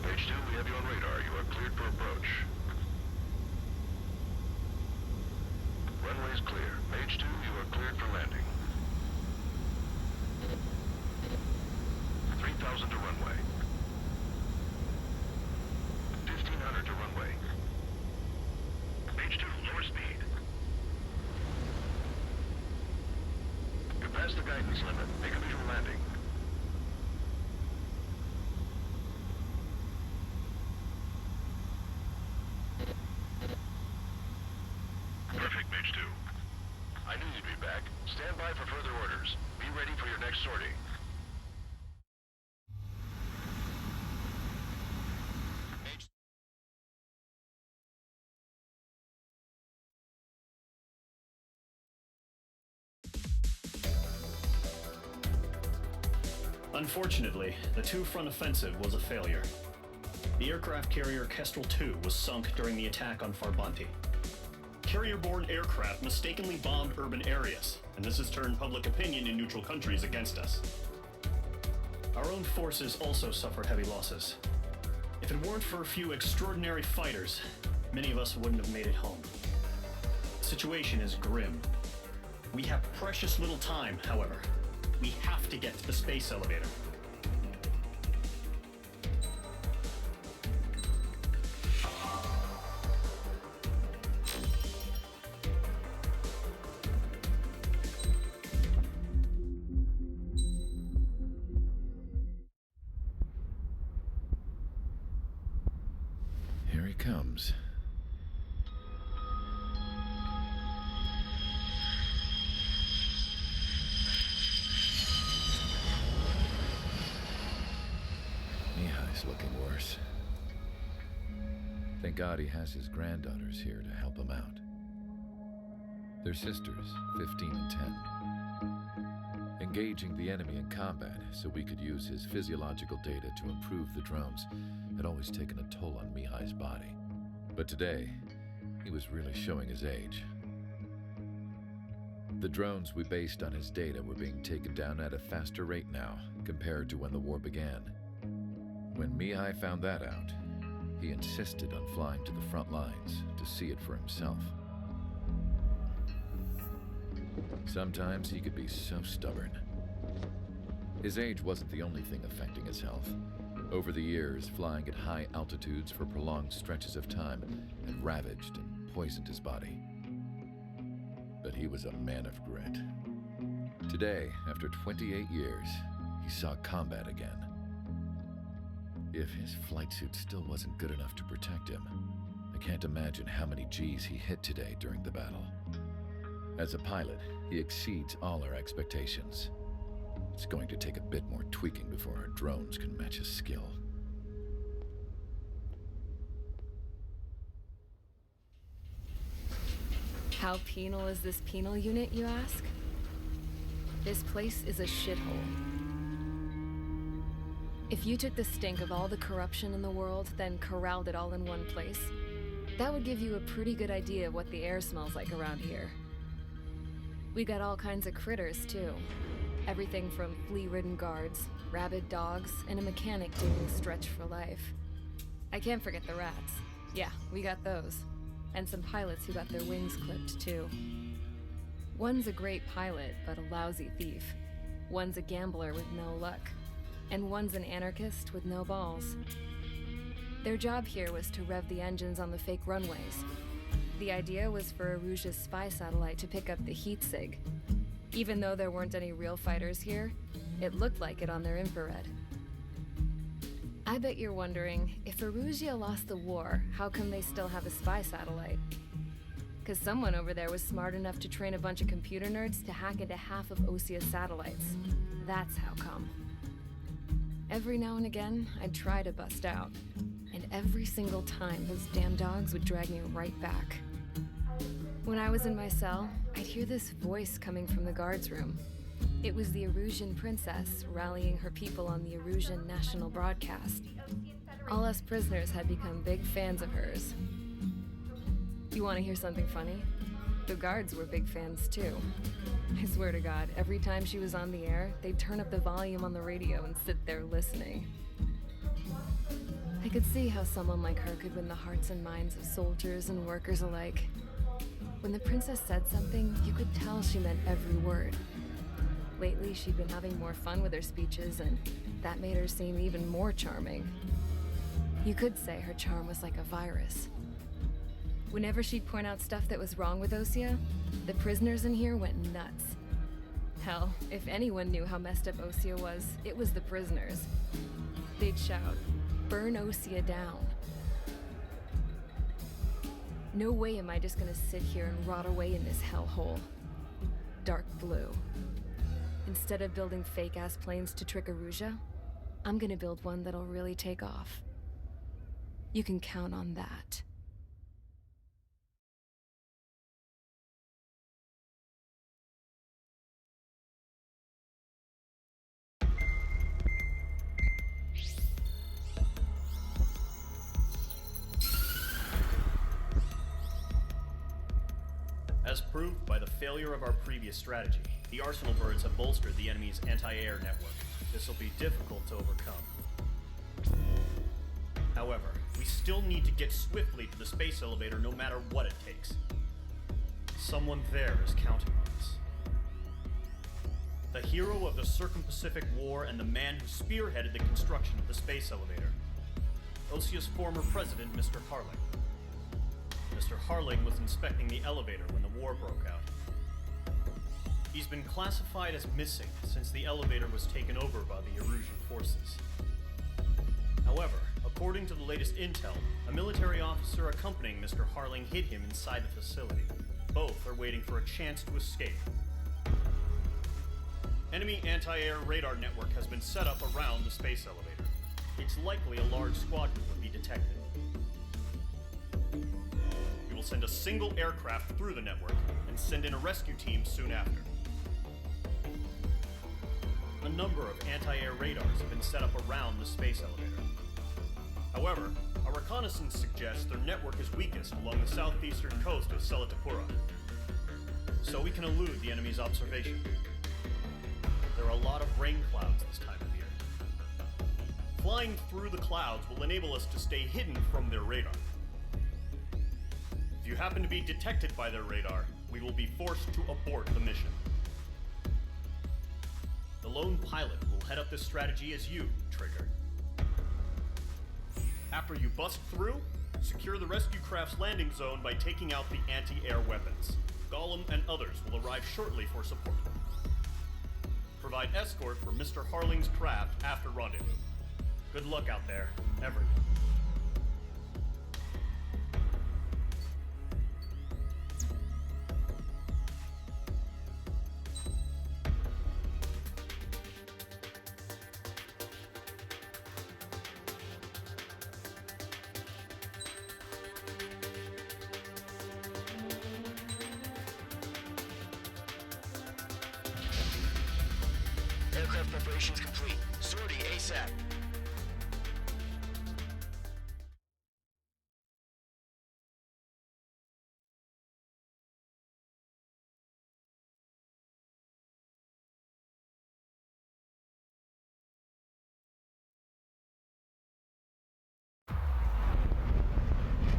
Mage 2, we have you on radar. You are cleared for approach. Runway is clear. Mage 2, you are cleared for landing. 3,000 to runway. 1,500 to runway. Mage 2, lower speed. You're past the guidance limit. Make a visual landing. Perfect, Mage 2. I knew you'd be back. Stand by for further orders. Be ready for your next sortie. Unfortunately, the two-front offensive was a failure. The aircraft carrier Kestrel II was sunk during the attack on Farbanti. Carrier-borne aircraft mistakenly bombed urban areas, and this has turned public opinion in neutral countries against us. Our own forces also suffered heavy losses. If it weren't for a few extraordinary fighters, many of us wouldn't have made it home. The situation is grim. We have precious little time, however. We have to get to the space elevator. Here he comes. Mihai's looking worse. Thank God he has his granddaughters here to help him out. They're sisters, 15 and 10. Engaging the enemy in combat so we could use his physiological data to improve the drones had always taken a toll on Mihai's body. But today, he was really showing his age. The drones we based on his data were being taken down at a faster rate now compared to when the war began. When Mihai found that out, he insisted on flying to the front lines to see it for himself. Sometimes he could be so stubborn. His age wasn't the only thing affecting his health. Over the years, flying at high altitudes for prolonged stretches of time had ravaged and poisoned his body. But he was a man of grit. Today, after 28 years, he saw combat again. If his flight suit still wasn't good enough to protect him, I can't imagine how many G's he hit today during the battle. As a pilot, he exceeds all our expectations. It's going to take a bit more tweaking before our drones can match his skill. How penal is this penal unit, you ask? This place is a shithole. If you took the stink of all the corruption in the world, then corralled it all in one place, that would give you a pretty good idea of what the air smells like around here. We got all kinds of critters, too. Everything from flea-ridden guards, rabid dogs, and a mechanic doing stretch for life. I can't forget the rats. Yeah, we got those. And some pilots who got their wings clipped, too. One's a great pilot, but a lousy thief. One's a gambler with no luck. And one's an anarchist with no balls. Their job here was to rev the engines on the fake runways. The idea was for Aruja's spy satellite to pick up the heat sig. Even though there weren't any real fighters here, it looked like it on their infrared. I bet you're wondering, if Aruja lost the war, how come they still have a spy satellite? Because someone over there was smart enough to train a bunch of computer nerds to hack into half of Osia's satellites. That's how come. Every now and again, I'd try to bust out. And every single time, those damn dogs would drag me right back. When I was in my cell, I'd hear this voice coming from the guards room. It was the Erusian princess rallying her people on the Erusian national broadcast. All us prisoners had become big fans of hers. You want to hear something funny? The guards were big fans too. I swear to God, every time she was on the air, they'd turn up the volume on the radio and sit there listening. I could see how someone like her could win the hearts and minds of soldiers and workers alike. When the princess said something, you could tell she meant every word. Lately, she'd been having more fun with her speeches, and that made her seem even more charming. You could say her charm was like a virus. Whenever she'd point out stuff that was wrong with Osia, the prisoners in here went nuts. Hell, if anyone knew how messed up Osia was, it was the prisoners. They'd shout, "Burn Osia down." No way am I just gonna sit here and rot away in this hellhole. Dark blue. Instead of building fake-ass planes to trick Erusia, I'm gonna build one that'll really take off. You can count on that. As proved by the failure of our previous strategy, the Arsenal birds have bolstered the enemy's anti-air network. This will be difficult to overcome. However, we still need to get swiftly to the space elevator no matter what it takes. Someone there is counting on us. The hero of the Circum-Pacific War and the man who spearheaded the construction of the space elevator. Osia's former president, Mr. Harling. Mr. Harling was inspecting the elevator when the war broke out. He's been classified as missing since the elevator was taken over by the Erusian forces. However, according to the latest intel, a military officer accompanying Mr. Harling hid him inside the facility. Both are waiting for a chance to escape. Enemy anti-air radar network has been set up around the space elevator. It's likely a large squadron would be detected. We will send a single aircraft through the network and send in a rescue team soon after. A number of anti-air radars have been set up around the space elevator. However, our reconnaissance suggests their network is weakest along the southeastern coast of Selatapura, so we can elude the enemy's observation. There are a lot of rain clouds this time of year. Flying through the clouds will enable us to stay hidden from their radar. If you happen to be detected by their radar, we will be forced to abort the mission. The lone pilot will head up this strategy as you, Trigger. After you bust through, secure the rescue craft's landing zone by taking out the anti-air weapons. Gollum and others will arrive shortly for support. Provide escort for Mr. Harling's craft after rendezvous. Good luck out there, everyone. Aircraft preparations complete. Sortie ASAP.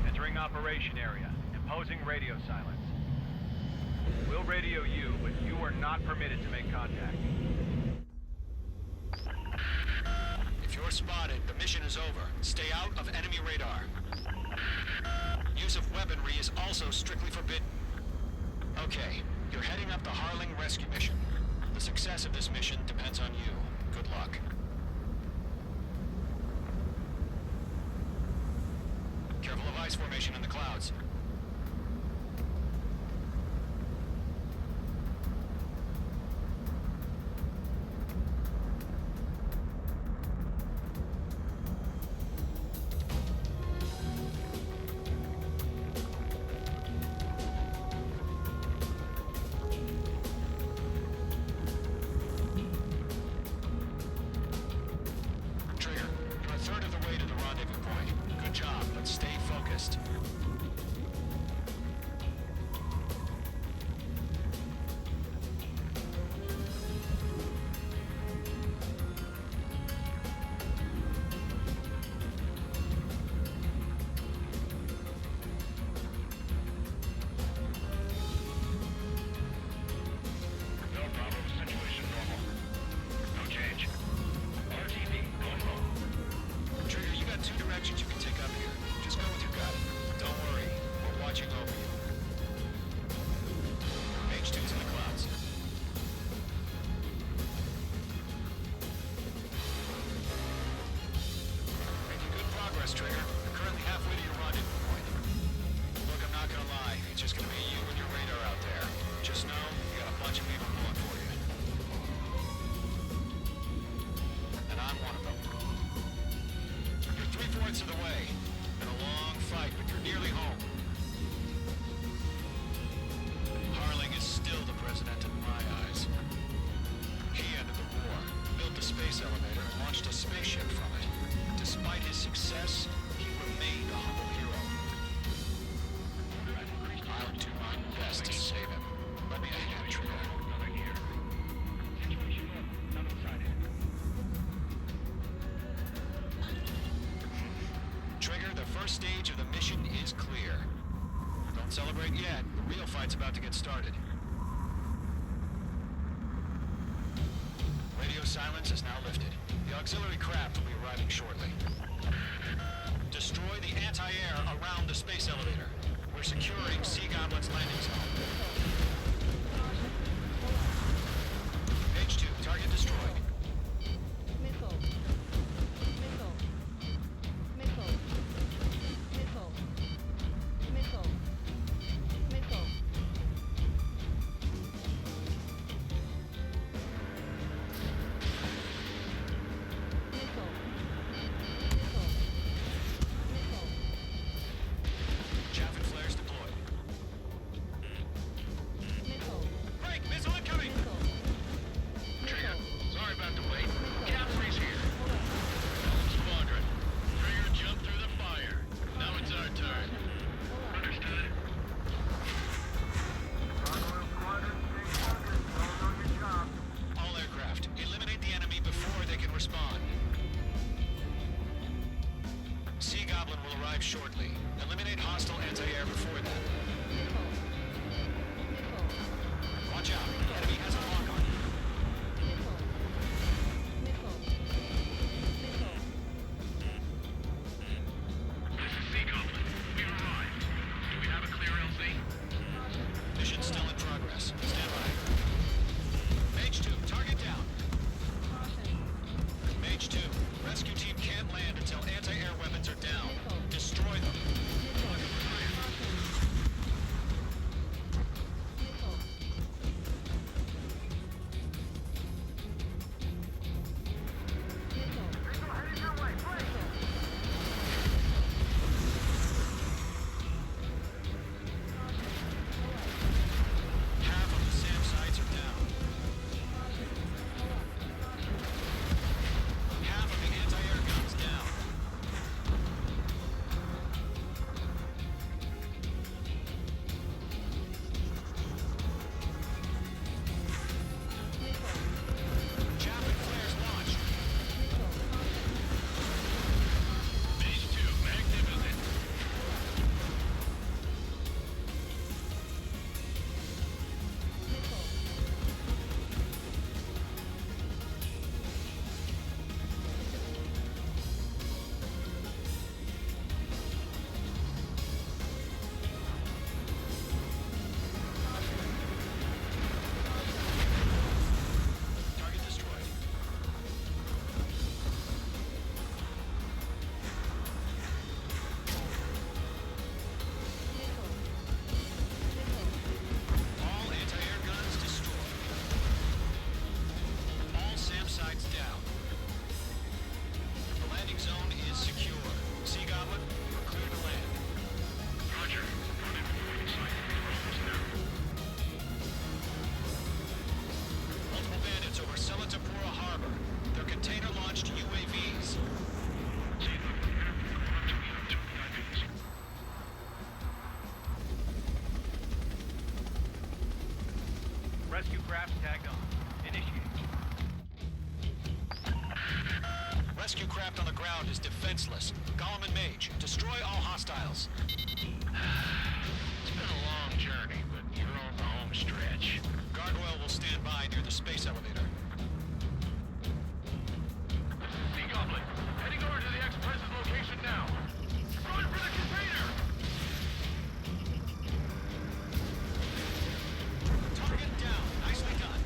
Entering operation area. Imposing radio silence. We'll radio you, but you are not permitted to make contact. If you're spotted, the mission is over. Stay out of enemy radar. Use of weaponry is also strictly forbidden. Okay, you're heading up the Harling rescue mission. The success of this mission depends on you. Good luck. Careful of ice formation in the clouds. first stage of the mission is clear. Don't celebrate yet. The real fight's about to get started. Radio silence is now lifted. The auxiliary craft will be arriving shortly. Destroy the anti-air around the space elevator. We're securing Sea Goblin's landing zone. Page 2, target destroyed. Missile. Missile. Missile. Missile. Missile. Missile. Chaff and flares deployed. Missile. Break! Missile incoming! Trigger, sorry about the wait. Cap freeze here. Squadron, Trigger jumped through the fire. Now it's our turn. Understood. All aircraft, eliminate the enemy before they can respond. Sea Goblin will arrive shortly. Eliminate hostile anti-air before that. Watch out. The enemy has a lock on you. This is Sea Goblin. We arrived. Do we have a clear LZ? Mission still in progress. Stand by. Mage 2, target down. Mage 2, rescue team can't land until anti-air weapons are down. Destroy them. Half of the SAM sites are down. Half of the anti-air guns down. Chaff and flares launched. Phase 2, magnificent. Target destroyed. All anti-air guns destroyed. All SAM sites down. The landing zone is secure. Sea Goblin, we're clear to land. Roger. Run in before you sight. Almost there. Multiple bandits over Selatapura Harbor. They're container-launched UAVs. See, look, here. Going up to me on 2 VIPs. Rescue craft tagged on. Initiate. Rescue craft on the ground is defenseless. Gollum and Mage, destroy all hostiles. It's been a long journey, but you're on the home stretch. Gargoyle will stand by near the space elevator. Sea Goblin, heading over to the Express's location now. Run for the container! Target down. Nicely done.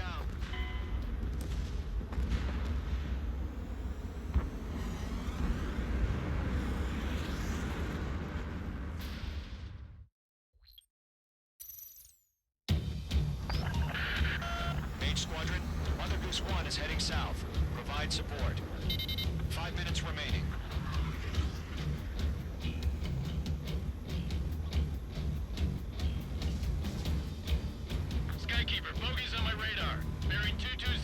down. Mage Squadron, Mother Goose 1 is heading south. Provide support. 5 minutes remaining. Skykeeper, bogeys on my radar. Bearing 220.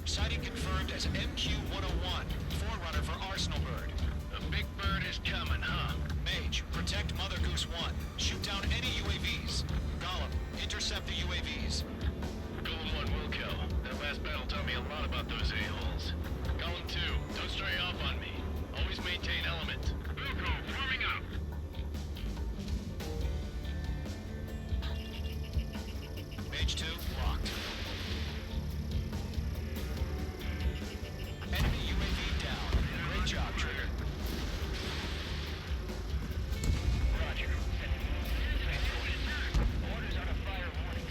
Sighting confirmed as MQ-101, forerunner for Arsenal Bird. The big bird is coming, huh? Mage, protect Mother Goose 1. Shoot down any UAVs. Gollum, intercept the UAVs. Golem 1 will kill. That last battle taught me a lot about those a-holes. Golem 2, don't stray off on me. Always maintain element. Wilco, forming up. Mage 2, locked. Enemy UAV down. Great job, Trigger. Roger. Orders on a fire warning.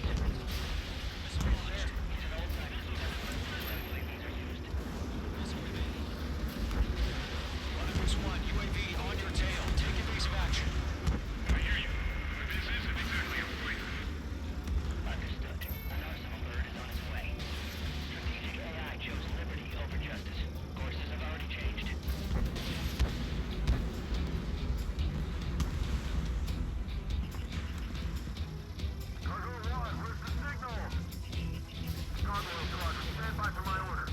Mother Goose 1, UAV on your tail. Take evasive action. I hear you. But this isn't exactly a fight. Understood. An Arsenal bird is on its way. Strategic AI chose liberty over justice. Courses have already changed. Cargo 1, where's the signal? Cargo Squadron, stand by for my order.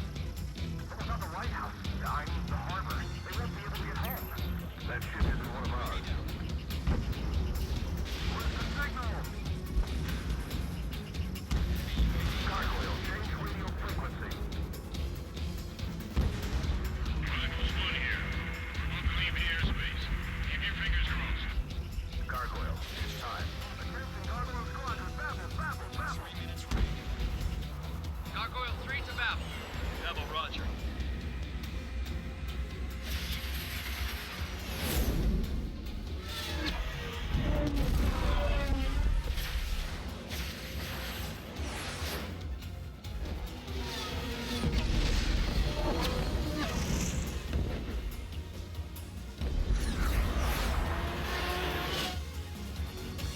What about the White House? I mean, the harbor. They won't be able to get home. That ship isn't one of ours. Where's the signal? Gargoyle, change radio frequency. Chronicles 1 here. We're about to leave the airspace. Keep your fingers crossed. Gargoyle, it's time. Attention, Gargoyle Squadron, babble, babble, babble. 3 minutes remaining. Gargoyle 3 to Babel. Double Roger.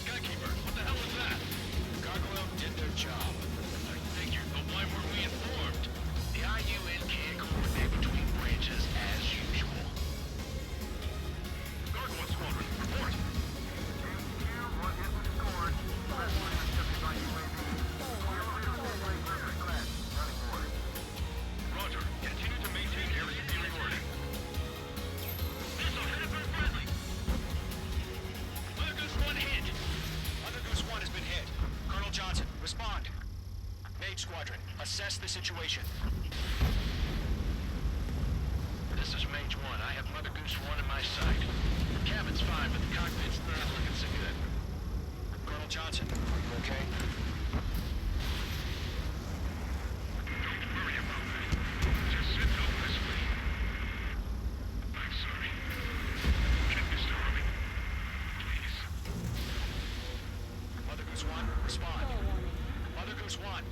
Skykeeper, what the hell was that? Gargoyle did their job. I figured, but why weren't we informed? The IUN can't coordinate between branches as usual. Gargoyle Squadron, report. What isn't scored? Last one intercepted by UAV. Elevator gateway clear. Glass, running warning. Roger, continue to maintain area superiority. Missile headed for friendly. Mother Goose 1 hit. Mother Goose 1 has been hit. Colonel Johnson, respond. Mage Squadron, assess the situation. This is Mage 1. I have Mother Goose 1 in my sight. The cabin's fine, but the cockpit's not looking so good. Colonel Johnson, are you okay? Don't worry about that. Just sit helplessly. I'm sorry. Get Mr. Harley. Please. Mother Goose 1, respond. Mother Goose 1.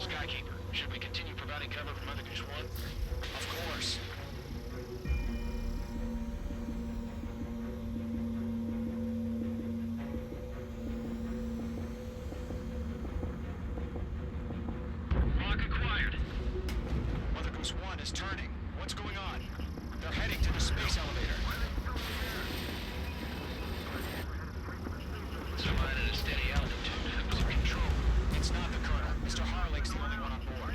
Skykeeper, should we continue providing cover for Mother Goose 1? Of course. Lock acquired. Mother Goose 1 is turning. What's going on? They're heading to the space elevator. It's flying at a steady altitude. Who's in control? It's not the Colonel. Mr. Harling's the only one on board.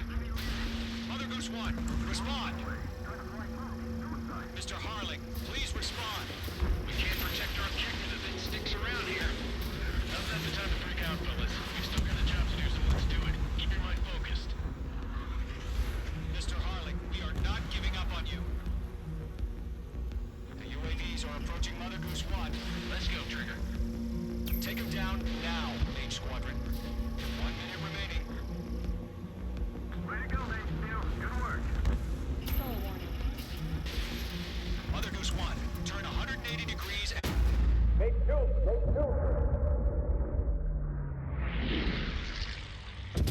Mother Goose 1, respond. Mr. Harling, please respond. We can't protect our objective if it sticks around here. Now's not the time to freak out, fellas. We've still got a job to do, so let's do it. Keep your mind focused. Mr. Harling, we are not giving up on you. The UAVs are approaching Mother Goose 1. Let's go, Trigger. Take him down now, Mage Squadron. 1 minute remaining. Way to go, Mage 2. Good work. Mother Goose 1, turn 180 degrees and... Mage 2, Mage 2.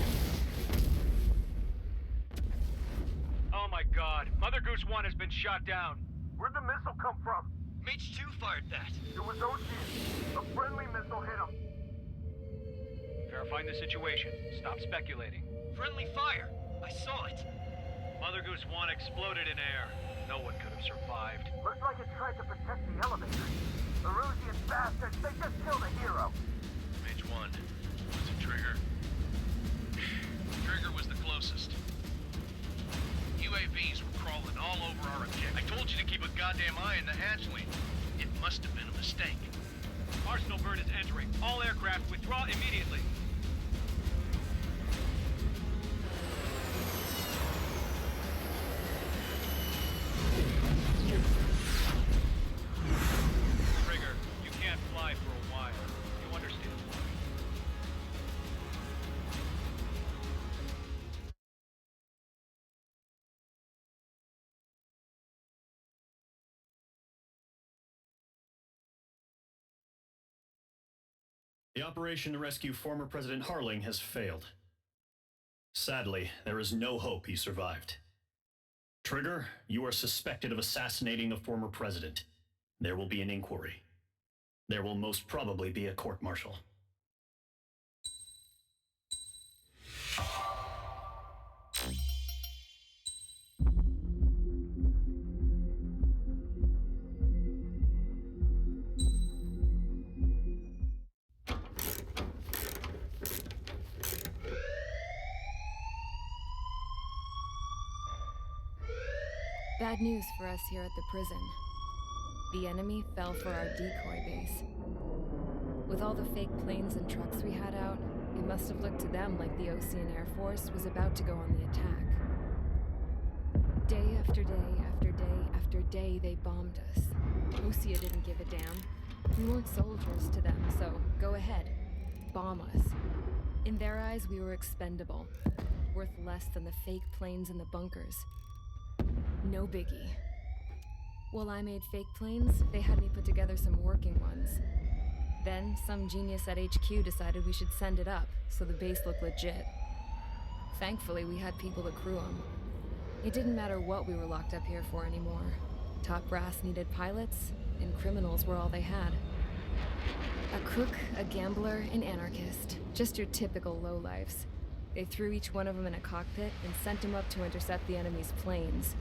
1 has been shot down. Where'd the missile come from? Mage 2 fired that. It was Ocean. A friendly missile hit him. Verifying the situation. Stop speculating. Friendly fire. I saw it. Mother Goose 1 exploded in air. No one could have survived. Looks like it tried to protect the elevator. The Rusian bastards, they just killed a hero. Mage 1. Was it Trigger? Trigger was the closest. UAVs were crawling all over our objective. I told you to keep a goddamn eye in the hatchling. It must have been a mistake. Arsenal bird is entering. All aircraft withdraw immediately. Trigger, you can't fly for a while. You understand why? The operation to rescue former President Harling has failed. Sadly, there is no hope he survived. Trigger, you are suspected of assassinating the former president. There will be an inquiry. There will most probably be a court-martial. Bad news for us here at the prison. The enemy fell for our decoy base. With all the fake planes and trucks we had out, it must have looked to them like the Ocean Air Force was about to go on the attack. Day after day after day after day, they bombed us. Osea didn't give a damn. We weren't soldiers to them, so go ahead. Bomb us. In their eyes, we were expendable. Worth less than the fake planes in the bunkers. No biggie. While I made fake planes, they had me put together some working ones. Then, some genius at HQ decided we should send it up, so the base looked legit. Thankfully, we had people to crew them. It didn't matter what we were locked up here for anymore. Top brass needed pilots, and criminals were all they had. A crook, a gambler, an anarchist. Just your typical lowlifes. They threw each one of them in a cockpit and sent them up to intercept the enemy's planes.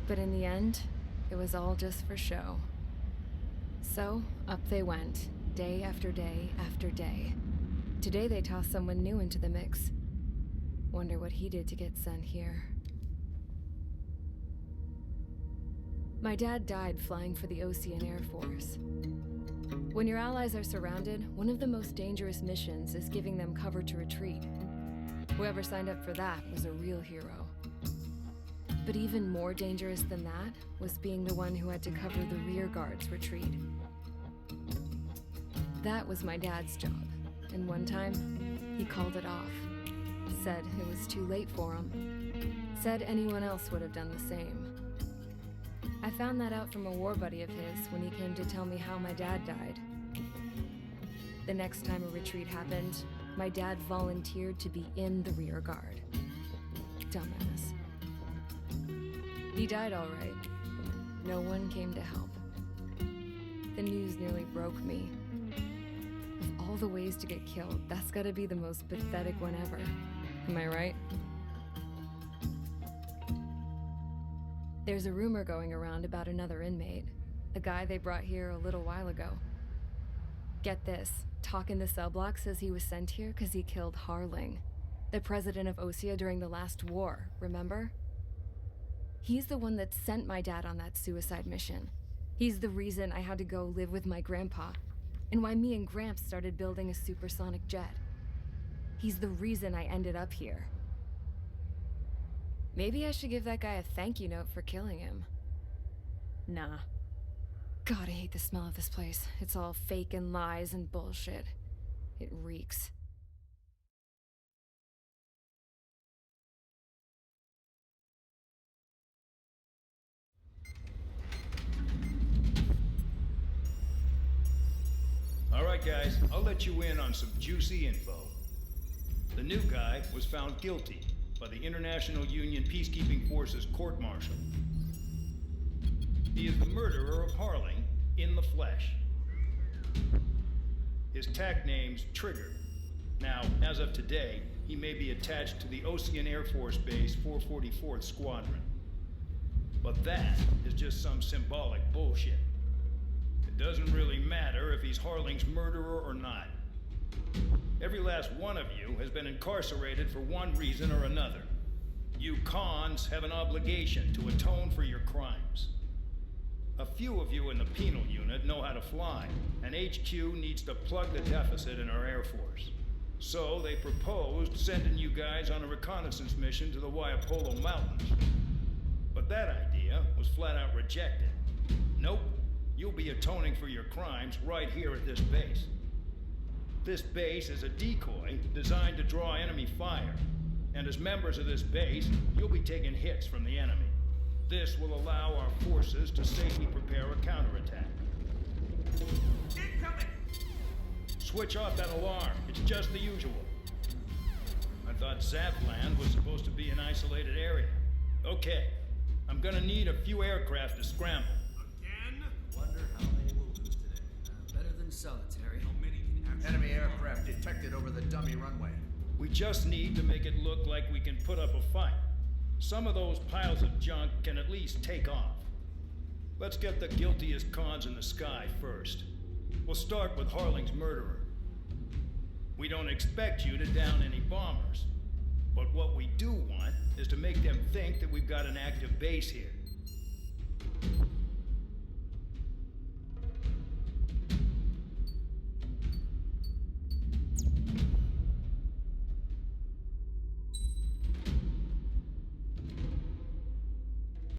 But in the end, it was all just for show. So, up they went, day after day after day. Today they tossed someone new into the mix. Wonder what he did to get sent here. My dad died flying for the Ocean Air Force. When your allies are surrounded, one of the most dangerous missions is giving them cover to retreat. Whoever signed up for that was a real hero. But even more dangerous than that was being the one who had to cover the rear guard's retreat. That was my dad's job, and one time, he called it off. Said it was too late for him. Said anyone else would have done the same. I found that out from a war buddy of his when he came to tell me how my dad died. The next time a retreat happened, my dad volunteered to be in the rear guard. Dumbass. He died all right. No one came to help. The news nearly broke me. Of all the ways to get killed, that's gotta be the most pathetic one ever. Am I right? There's a rumor going around about another inmate. A guy they brought here a little while ago. Get this, talk in the cell block says he was sent here because he killed Harling, the president of Osea during the last war, remember? He's the one that sent my dad on that suicide mission. He's the reason I had to go live with my grandpa, and why me and Gramps started building a supersonic jet. He's the reason I ended up here. Maybe I should give that guy a thank you note for killing him. Nah. God, I hate the smell of this place. It's all fake and lies and bullshit. It reeks. All right, guys, I'll let you in on some juicy info. The new guy was found guilty by the International Union Peacekeeping Forces court-martial. He is the murderer of Harling in the flesh. His TAC name's Trigger. Now, as of today, he may be attached to the Ocean Air Force Base 444th Squadron. But that is just some symbolic bullshit. It doesn't really matter if he's Harling's murderer or not. Every last one of you has been incarcerated for one reason or another. You cons have an obligation to atone for your crimes. A few of you in the penal unit know how to fly, and HQ needs to plug the deficit in our Air Force. So they proposed sending you guys on a reconnaissance mission to the Waiapolo Mountains. But that idea was flat out rejected. Nope, you'll be atoning for your crimes right here at this base. This base is a decoy designed to draw enemy fire, and as members of this base, you'll be taking hits from the enemy. This will allow our forces to safely prepare a counterattack. Incoming! Switch off that alarm. It's just the usual. I thought Zapland was supposed to be an isolated area. Okay, I'm gonna need a few aircraft to scramble. Again? Wonder how they will lose today. Better than solitary. How many can actually... Enemy aircraft detected over the dummy runway. We just need to make it look like we can put up a fight. Some of those piles of junk can at least take off. Let's get the guiltiest cons in the sky first. We'll start with Harling's murderer. We don't expect you to down any bombers. But what we do want is to make them think that we've got an active base here.